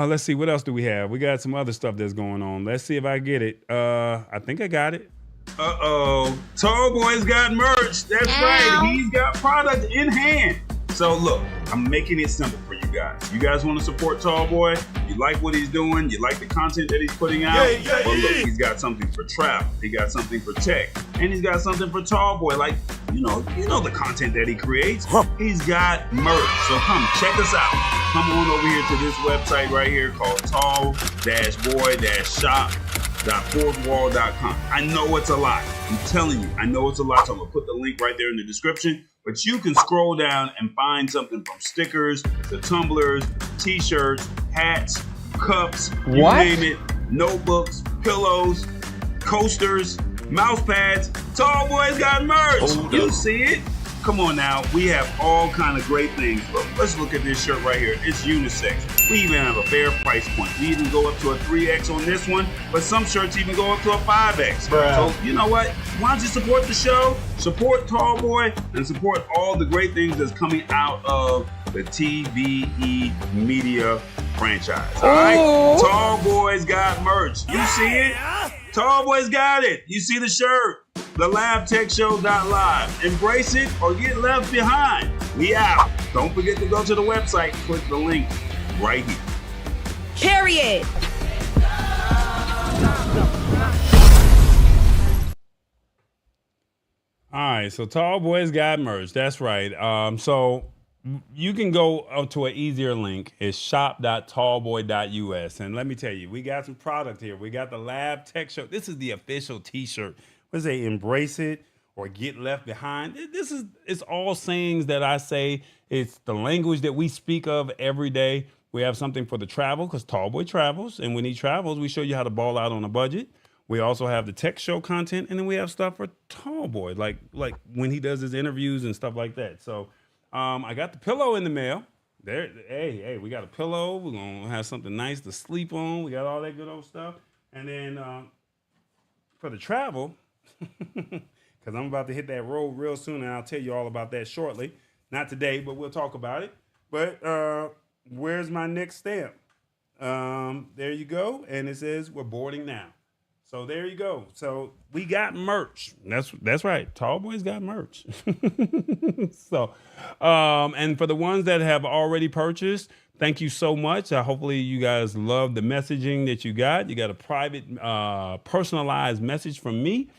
Let's see. What else do we have? We got some other stuff that's going on. Let's see if I get it. I think I got it. Uh-oh. Tall Boy's got merch. That's right. He's got product in hand. So look, I'm making it simple for you guys. You guys want to support Tall Boy? You like what he's doing? You like the content that he's putting out? Well, look, he's got something for travel. He got something for tech. And he's got something for Tall Boy. Like, you know the content that he creates. He's got merch. So come check us out. Come on over here to this website right here called tall-boy-shop.fourthwall.com. I know it's a lot. I'm telling you, I know it's a lot. So I'm going to put the link right there in the description. But you can scroll down and find something from stickers, the tumblers, t-shirts, hats, cups, you name it, notebooks, pillows, coasters, mouse pads. Tall Boy's got merch. You see it? Come on now, we have all kind of great things, but let's look at this shirt right here. It's unisex. We even have a fair price point. We even go up to a 3X on this one, but some shirts even go up to a 5X. Bruh. So you know what? Why don't you support the show, support Tallboy, and support all the great things that's coming out of the TVE Media franchise. All right? Tallboy's got merch. You see it? Tallboy's got it. You see the shirt? The LabTechShow.live. Embrace it or get left behind. We out. Don't forget to go to the website. Click the link right here. Period. All right, so Tallboy's got merch. That's right. So you can go up to an easier link. It's shop.tallboy.us. And let me tell you, we got some product here. We got the Lab Tech Show. This is the official t-shirt. What say, embrace it or get left behind. It's all sayings that I say. It's the language that we speak of every day. We have something for the travel because Tallboy travels. And when he travels, we show you how to ball out on a budget. We also have the tech show content, and then we have stuff for Tallboy, like when he does his interviews and stuff like that. So I got the pillow in the mail. There, hey, we got a pillow. We're gonna have something nice to sleep on. We got all that good old stuff. And then for the travel, because I'm about to hit that road real soon, and I'll tell you all about that shortly. Not today, but we'll talk about it. But where's my next stamp? There you go, and it says we're boarding now. So there you go. So we got merch. That's right. Tallboy's got merch. So, and for the ones that have already purchased, thank you so much. Hopefully you guys love the messaging that you got. You got a private, personalized message from me,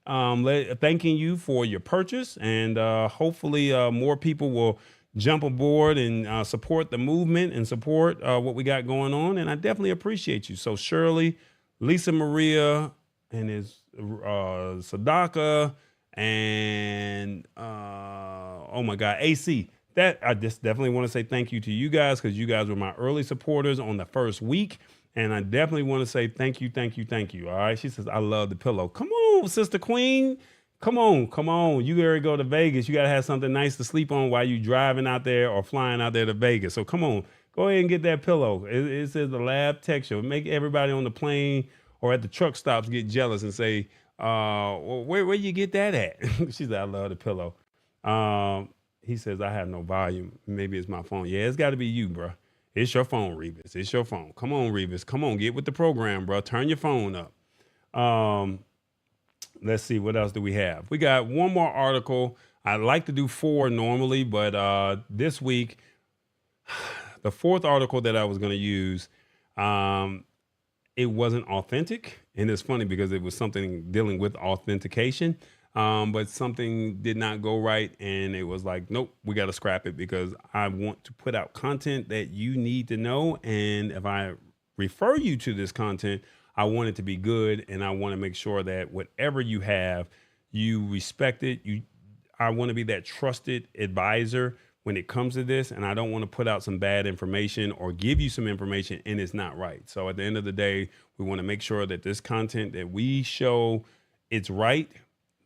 thanking you for your purchase. And hopefully more people will jump aboard and support the movement and support what we got going on. And I definitely appreciate you. So Shirley, Lisa Maria, and his Sadaka, and oh my God, AC. That I just definitely want to say thank you to you guys because you guys were my early supporters on the first week, and I definitely want to say thank you. All right, she says I love the pillow. Come on, Sister Queen. Come on. You gotta go to Vegas. You gotta have something nice to sleep on while you driving out there or flying out there to Vegas. So come on. Go ahead and get that pillow. It says the Lab Tech Show. Make everybody on the plane or at the truck stops get jealous and say, well, where you get that at? She said, I love the pillow. He says, I have no volume. Maybe it's my phone. Yeah, it's got to be you, bro. It's your phone, Revis. It's your phone. Come on, Revis. Come on, get with the program, bro. Turn your phone up. Let's see. What else do we have? We got one more article. I like to do 4 normally, but this week, the 4th article that I was going to use, it wasn't authentic. And it's funny because it was something dealing with authentication, but something did not go right. And it was like, nope, we got to scrap it because I want to put out content that you need to know. And if I refer you to this content, I want it to be good. And I want to make sure that whatever you have, you respect it. I want to be that trusted advisor when it comes to this, and I don't want to put out some bad information or give you some information and it's not right. So at the end of the day, we want to make sure that this content that we show, it's right.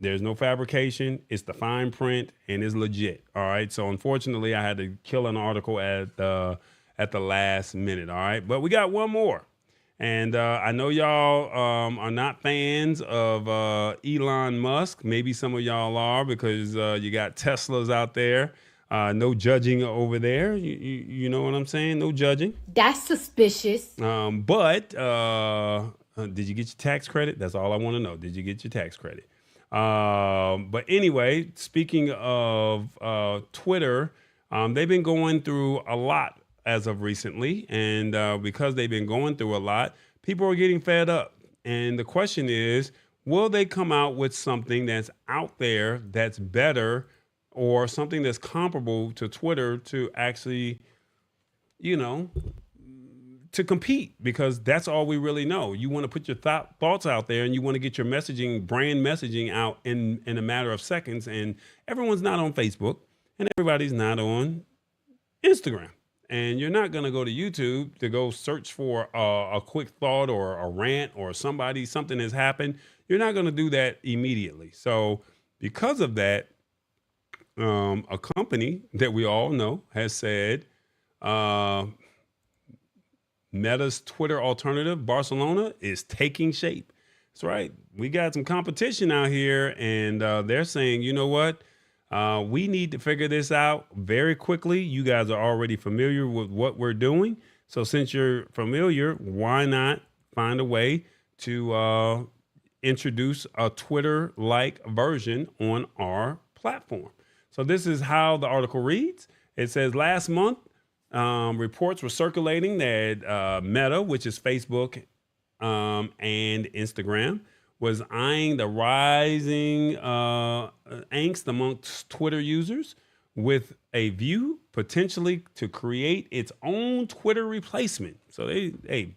There's no fabrication. It's the fine print and it's legit. All right. So unfortunately, I had to kill an article at the last minute. All right. But we got one more. And I know y'all are not fans of Elon Musk. Maybe some of y'all are because you got Teslas out there. No judging over there. You know what I'm saying? No judging. That's suspicious. But did you get your tax credit? That's all I want to know. Did you get your tax credit? But anyway, speaking of Twitter, they've been going through a lot as of recently. And because they've been going through a lot, people are getting fed up. And the question is, will they come out with something that's out there that's better or something that's comparable to Twitter to actually, to compete? Because that's all we really know. You want to put your thoughts out there and you want to get your brand messaging out in a matter of seconds. And everyone's not on Facebook and everybody's not on Instagram. And you're not going to go to YouTube to go search for a quick thought or a rant or something has happened. You're not going to do that immediately. So because of that, a company that we all know has said Meta's Twitter alternative, Barcelona, is taking shape. That's right. We got some competition out here, and they're saying, you know what? We need to figure this out very quickly. You guys are already familiar with what we're doing. So since you're familiar, why not find a way to introduce a Twitter-like version on our platform? So this is how the article reads. It says last month, reports were circulating that Meta, which is Facebook and Instagram, was eyeing the rising angst amongst Twitter users with a view potentially to create its own Twitter replacement. So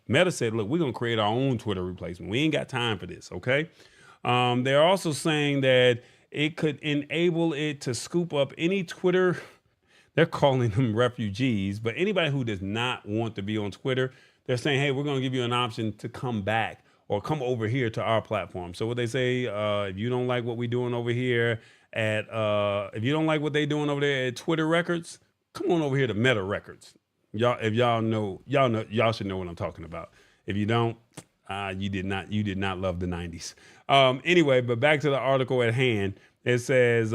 Meta said, look, we're going to create our own Twitter replacement. We ain't got time for this, okay? They're also saying that it could enable it to scoop up any Twitter, they're calling them refugees, but anybody who does not want to be on Twitter, they're saying, hey, we're going to give you an option to come back or come over here to our platform. So what they say, if you don't like what we're doing over here if you don't like what they're doing over there at Twitter Records, come on over here to Meta Records. Y'all should know what I'm talking about. If you don't, you did not love the 90s. Anyway, but back to the article at hand. It says,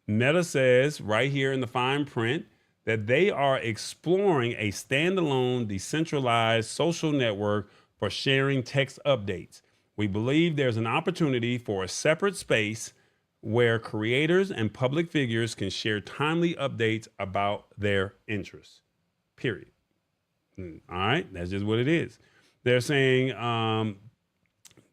Meta says right here in the fine print that they are exploring a standalone, decentralized social network for sharing text updates. We believe there's an opportunity for a separate space where creators and public figures can share timely updates about their interests. Period. All right, that's just what it is. They're saying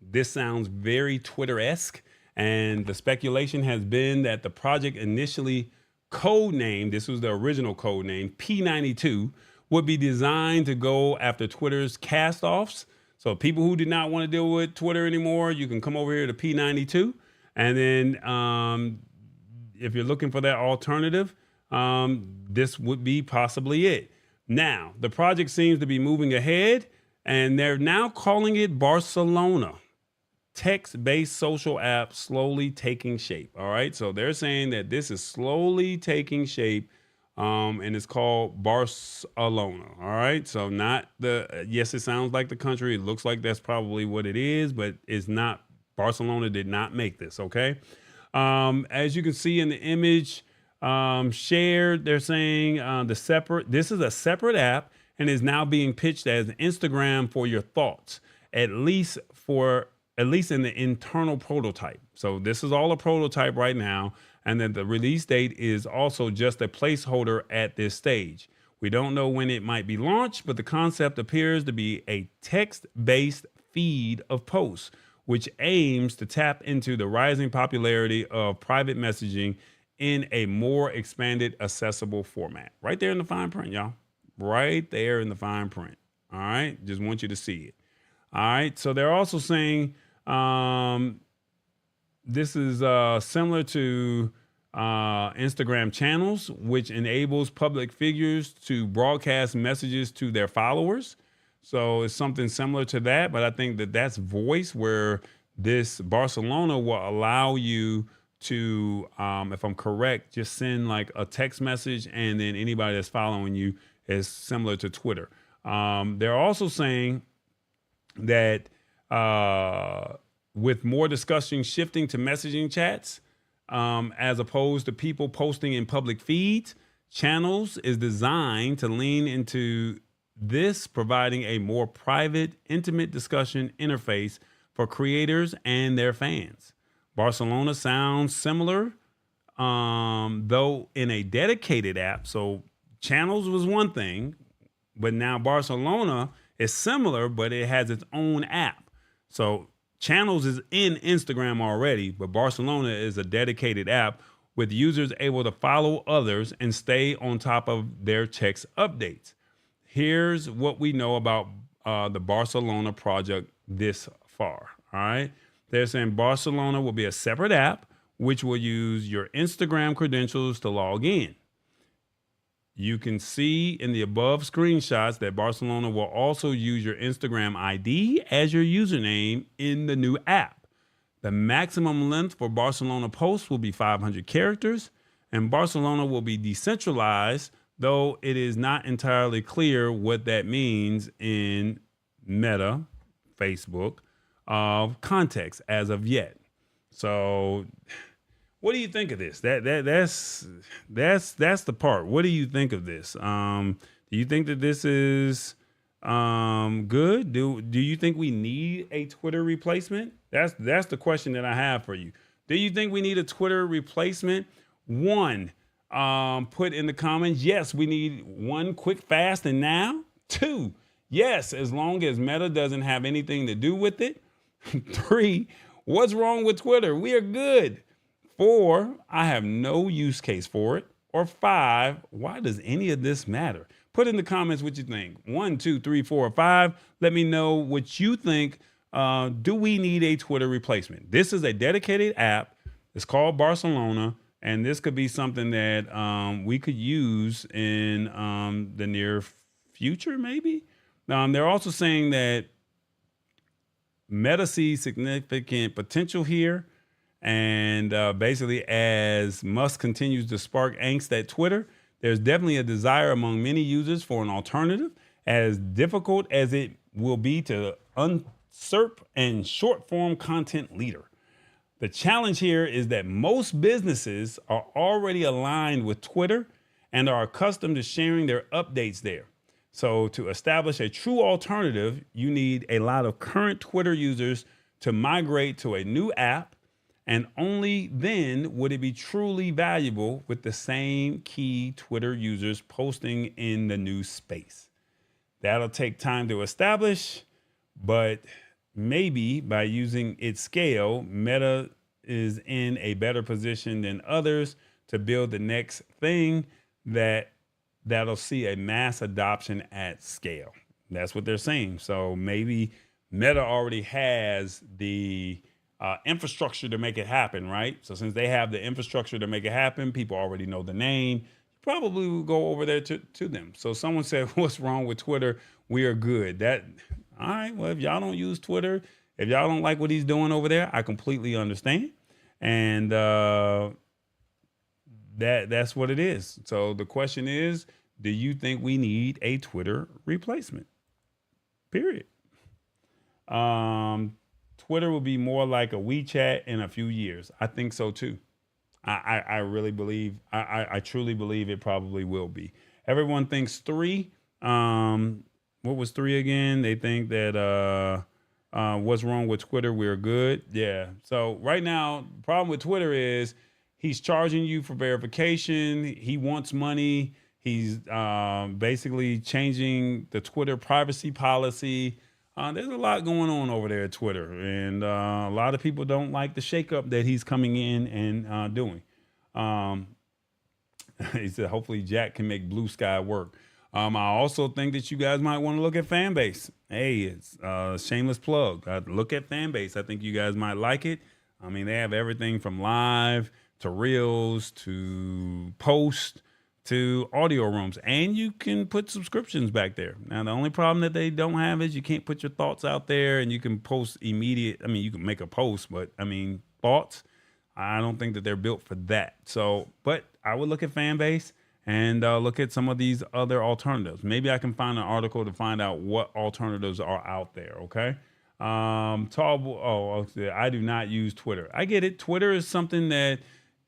this sounds very Twitter-esque, and the speculation has been that the project initially codenamed, this was the original code name, P92, would be designed to go after Twitter's cast-offs. So people who did not want to deal with Twitter anymore, you can come over here to P92. And then if you're looking for that alternative, this would be possibly it. Now, the project seems to be moving ahead, and they're now calling it Barcelona. Text-based social app slowly taking shape. All right. So they're saying that this is slowly taking shape. And it's called Barcelona. All right. So not yes, it sounds like the country. It looks like that's probably what it is, but it's not. Barcelona did not make this. OK. As you can see in the image shared, they're saying this is a separate app and is now being pitched as Instagram for your thoughts, at least in the internal prototype. So this is all a prototype right now. And then the release date is also just a placeholder at this stage. We don't know when it might be launched, but the concept appears to be a text-based feed of posts, which aims to tap into the rising popularity of private messaging in a more expanded, accessible format. Right there in the fine print, y'all. Right there in the fine print. All right. Just want you to see it. All right. So they're also saying this is similar to Instagram channels, which enables public figures to broadcast messages to their followers. So it's something similar to that. But I think that that's voice, where this Barcelona will allow you to, if I'm correct, just send like a text message, and then anybody that's following you is similar to Twitter. They're also saying that with more discussion shifting to messaging chats, as opposed to people posting in public feeds, Channels is designed to lean into this, providing a more private, intimate discussion interface for creators and their fans. Barcelona sounds similar, though in a dedicated app. So Channels was one thing, but now Barcelona is similar, but it has its own app. So Channels is in Instagram already, but Barcelona is a dedicated app with users able to follow others and stay on top of their text updates. Here's what we know about the Barcelona project this far. All right. They're saying Barcelona will be a separate app, which will use your Instagram credentials to log in. You can see in the above screenshots that Barcelona will also use your Instagram ID as your username in the new app. The maximum length for Barcelona posts will be 500 characters, and Barcelona will be decentralized, though it is not entirely clear what that means in Meta, Facebook, context as of yet. So, what do you think of this? That's the part. What do you think of this? Do you think that this is good? Do you think we need a Twitter replacement? That's the question that I have for you. Do you think we need a Twitter replacement? One, put in the comments, yes, we need one quick, fast, and now. Two, yes, as long as Meta doesn't have anything to do with it. Three, what's wrong with Twitter? We are good. Four, I have no use case for it. Or five, why does any of this matter? Put in the comments what you think. 1, 2, 3, 4, or 5. Let me know what you think. Do we need a Twitter replacement? This is a dedicated app. It's called Barcelona, and this could be something that we could use in the near future, maybe. They're also saying that Meta sees significant potential here. And basically, as Musk continues to spark angst at Twitter, there's definitely a desire among many users for an alternative, as difficult as it will be to usurp and short-form content leader. The challenge here is that most businesses are already aligned with Twitter and are accustomed to sharing their updates there. So to establish a true alternative, you need a lot of current Twitter users to migrate to a new app, and only then would it be truly valuable with the same key Twitter users posting in the new space. That'll take time to establish, but maybe by using its scale, Meta is in a better position than others to build the next thing that'll see a mass adoption at scale. That's what they're saying. So maybe Meta already has the infrastructure to make it happen, right? So since they have the infrastructure to make it happen, people already know the name. You probably will go over there to them. So someone said, "What's wrong with Twitter? We are good." All right. Well, if y'all don't use Twitter, if y'all don't like what he's doing over there, I completely understand. And that's what it is. So the question is, do you think we need a Twitter replacement? Period. Twitter will be more like a WeChat in a few years. I think so too. I really believe, I truly believe it probably will be. Everyone thinks 3. What was 3 again? They think that what's wrong with Twitter? We're good. Yeah. So right now, the problem with Twitter is he's charging you for verification. He wants money. He's basically changing the Twitter privacy policy. There's a lot going on over there at Twitter, and a lot of people don't like the shakeup that he's coming in and doing. He said, hopefully Jack can make Blue Sky work. I also think that you guys might want to look at Fanbase. Hey, it's a shameless plug. Look at Fanbase. I think you guys might like it. I mean, they have everything from live to reels to post to audio rooms, and you can put subscriptions back there. Now, the only problem that they don't have is you can't put your thoughts out there, and you can post immediate. I mean, you can make a post, but I mean, thoughts, I don't think that they're built for that. So, but I would look at Fanbase and look at some of these other alternatives. Maybe I can find an article to find out what alternatives are out there. Okay. I do not use Twitter. I get it. Twitter is something that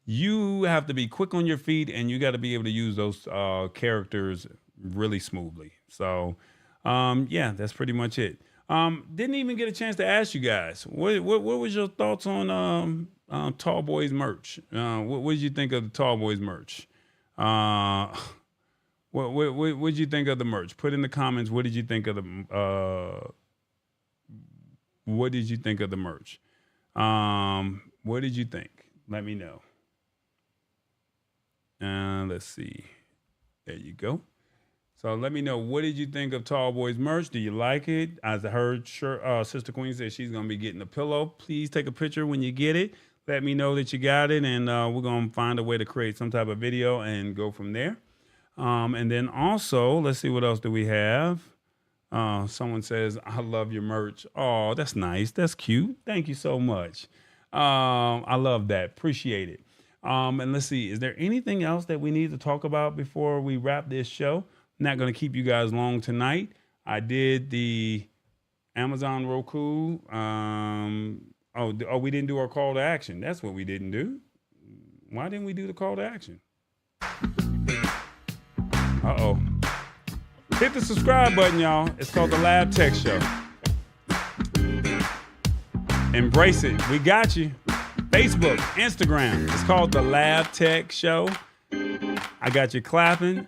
you have to be quick on your feet, and you got to be able to use those characters really smoothly. So, yeah, that's pretty much it. Didn't even get a chance to ask you guys, what was your thoughts on Tall Boys merch? What did you think of the Tall Boys merch? What did you think of the merch? Put in the comments. What did you think of the What did you think of the merch? What did you think? Let me know. Let's see. There you go. So let me know, what did you think of Tall Boys merch? Do you like it? As I heard, Sister Queen said she's going to be getting a pillow. Please take a picture when you get it. Let me know that you got it, and we're going to find a way to create some type of video and go from there. And then also, let's see, what else do we have? Someone says, I love your merch. Oh, that's nice. That's cute. Thank you so much. I love that. Appreciate it. And let's see, is there anything else that we need to talk about before we wrap this show? I'm not going to keep you guys long tonight. I did the Amazon Roku. We didn't do our call to action. That's what we didn't do. Why didn't we do the call to action? Uh-oh. Hit the subscribe button, y'all. It's called the Lab Tech Show. Embrace it. We got you. Facebook, Instagram. It's called the Lab Tech Show. I got you clapping.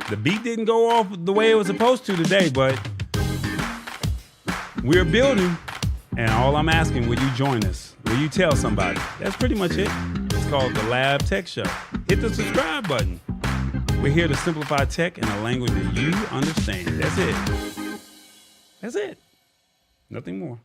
The beat didn't go off the way it was supposed to today, but we're building. And all I'm asking, will you join us? Will you tell somebody? That's pretty much it. It's called the Lab Tech Show. Hit the subscribe button. We're here to simplify tech in a language that you understand. That's it. That's it. Nothing more.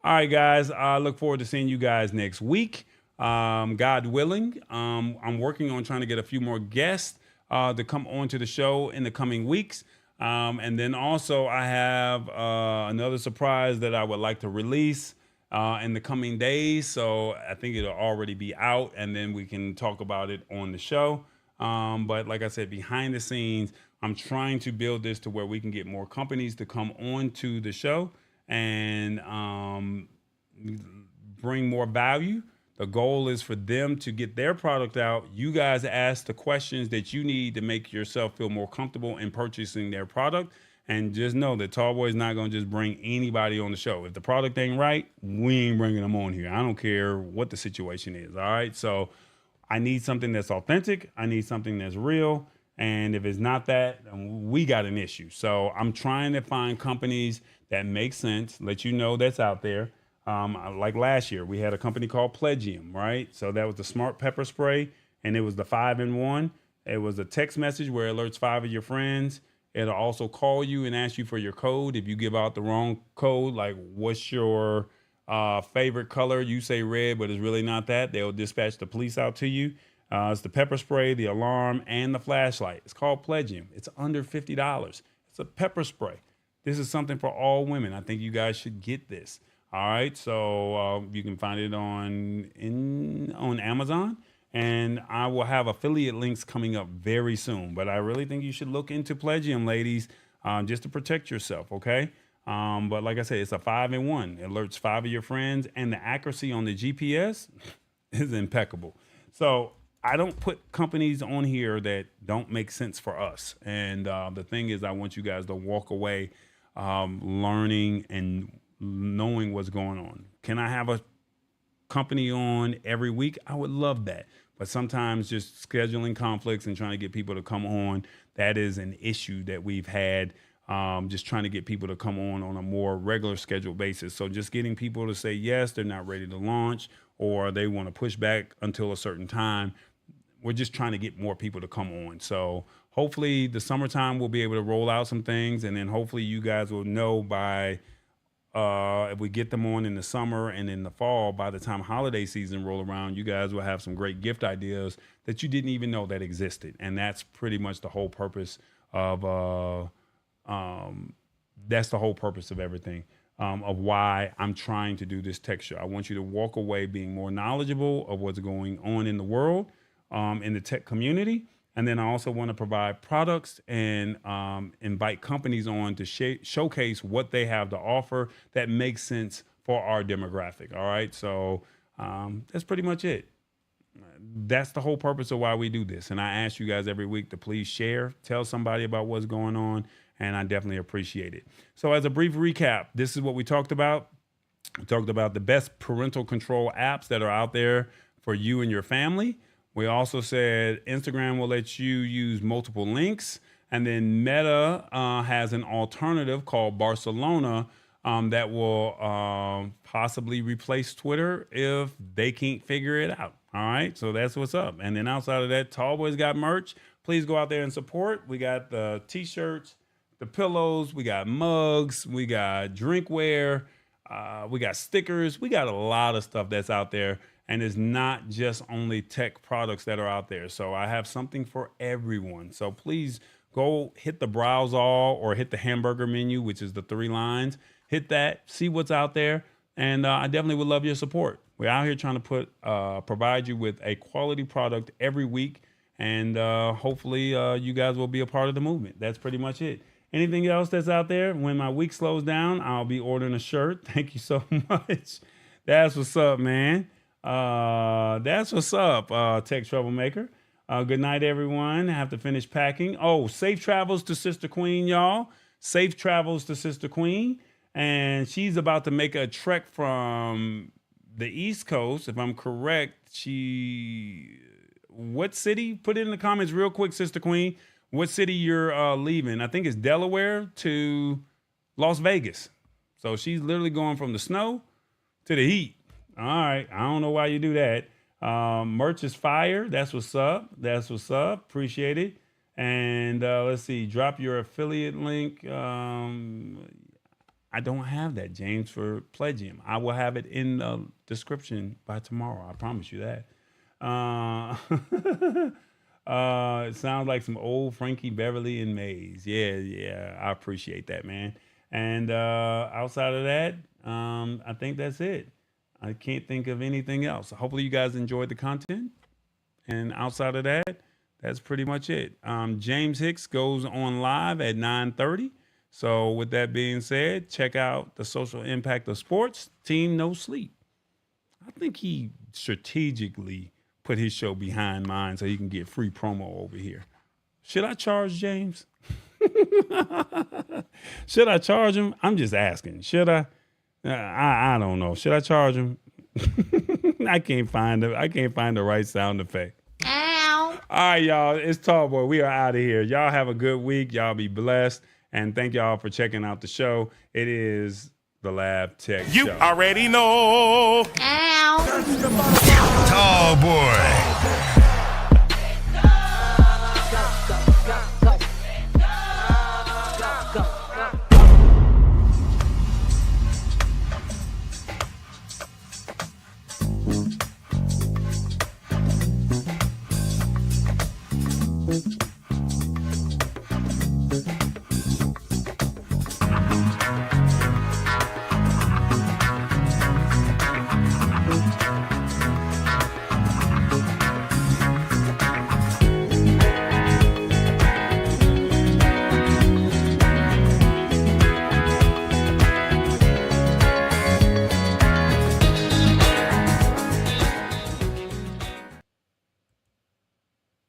All right, guys. I look forward to seeing you guys next week. God willing. I'm working on trying to get a few more guests to come on to the show in the coming weeks. And then also I have another surprise that I would like to release in the coming days. So I think it'll already be out, and then we can talk about it on the show. But like I said, behind the scenes, I'm trying to build this to where we can get more companies to come on to the show and bring more value. The goal is for them to get their product out. You guys ask the questions that you need to make yourself feel more comfortable in purchasing their product. And just know that Tallboy is not going to just bring anybody on the show. If the product ain't right, we ain't bringing them on here. I don't care what the situation is. All right. So I need something that's authentic. I need something that's real. And if it's not that, we got an issue. So I'm trying to find companies that make sense, let you know that's out there. Like last year, we had a company called Pledgium, right? So that was the smart pepper spray, and it was the 5-in-1. It was a text message where it alerts 5 of your friends. It'll also call you and ask you for your code. If you give out the wrong code, like what's your favorite color, you say red, but it's really not that, they'll dispatch the police out to you. It's the pepper spray, the alarm, and the flashlight. It's called Pledgium. It's under $50. It's a pepper spray. This is something for all women. I think you guys should get this. All right, so you can find it on Amazon, and I will have affiliate links coming up very soon. But I really think you should look into Pledgium, ladies, just to protect yourself, okay? But like I said, it's a 5-in-1. It alerts 5 of your friends, and the accuracy on the GPS is impeccable. So I don't put companies on here that don't make sense for us. And the thing is, I want you guys to walk away learning and knowing what's going on. Can I have a company on every week? I would love that. But sometimes just scheduling conflicts and trying to get people to come on, that is an issue that we've had, just trying to get people to come on a more regular scheduled basis. So just getting people to say yes, they're not ready to launch, or they want to push back until a certain time. We're just trying to get more people to come on. So hopefully the summertime we'll be able to roll out some things, and then hopefully you guys will know by if we get them on in the summer and in the fall, by the time holiday season roll around, you guys will have some great gift ideas that you didn't even know that existed. And that's pretty much the whole purpose of everything, of why I'm trying to do this tech show. I want you to walk away being more knowledgeable of what's going on in the world, in the tech community. And then I also want to provide products and invite companies on to showcase what they have to offer that makes sense for our demographic. All right. So that's pretty much it. That's the whole purpose of why we do this. And I ask you guys every week to please share, tell somebody about what's going on. And I definitely appreciate it. So as a brief recap, this is what we talked about. We talked about the best parental control apps that are out there for you and your family. We also said Instagram will let you use multiple links. And then Meta has an alternative called Barcelona that will possibly replace Twitter if they can't figure it out. All right, so that's what's up. And then outside of that, Tallboy's got merch. Please go out there and support. We got the T-shirts, the pillows, we got mugs, we got drinkware, we got stickers. We got a lot of stuff that's out there. And it's not just only tech products that are out there. So I have something for everyone. So please go hit the browse all or hit the hamburger menu, which is the 3 lines. Hit that, see what's out there, And I definitely would love your support. We're out here trying to provide you with a quality product every week. And hopefully you guys will be a part of the movement. That's pretty much it. Anything else that's out there? When my week slows down, I'll be ordering a shirt. Thank you so much. That's what's up, man. That's what's up, Tech Troublemaker. Good night, everyone. I have to finish packing. Oh, safe travels to Sister Queen, y'all. Safe travels to Sister Queen. And she's about to make a trek from the East Coast, if I'm correct. What city? Put it in the comments real quick, Sister Queen. What city you're leaving? I think it's Delaware to Las Vegas. So she's literally going from the snow to the heat. All right. I don't know why you do that. Merch is fire. That's what's up. That's what's up. Appreciate it. And let's see. Drop your affiliate link. I don't have that, James, for pledging. I will have it in the description by tomorrow. I promise you that. It sounds like some old Frankie Beverly and Mays. Yeah, I appreciate that, man. And outside of that, I think that's it. I can't think of anything else. Hopefully you guys enjoyed the content. And outside of that, that's pretty much it. James Hicks goes on live at 9:30. So with that being said, check out the social impact of sports, Team No Sleep. I think he strategically put his show behind mine so he can get free promo over here. Should I charge James? Should I charge him? I'm just asking. Should I? I don't know. Should I charge him? I can't find the right sound effect. Ow. All right, y'all. It's Tall Boy. We are out of here. Y'all have a good week. Y'all be blessed. And thank y'all for checking out the show. It is the Lab Tech Show. You already know. Ow. Tall Boy.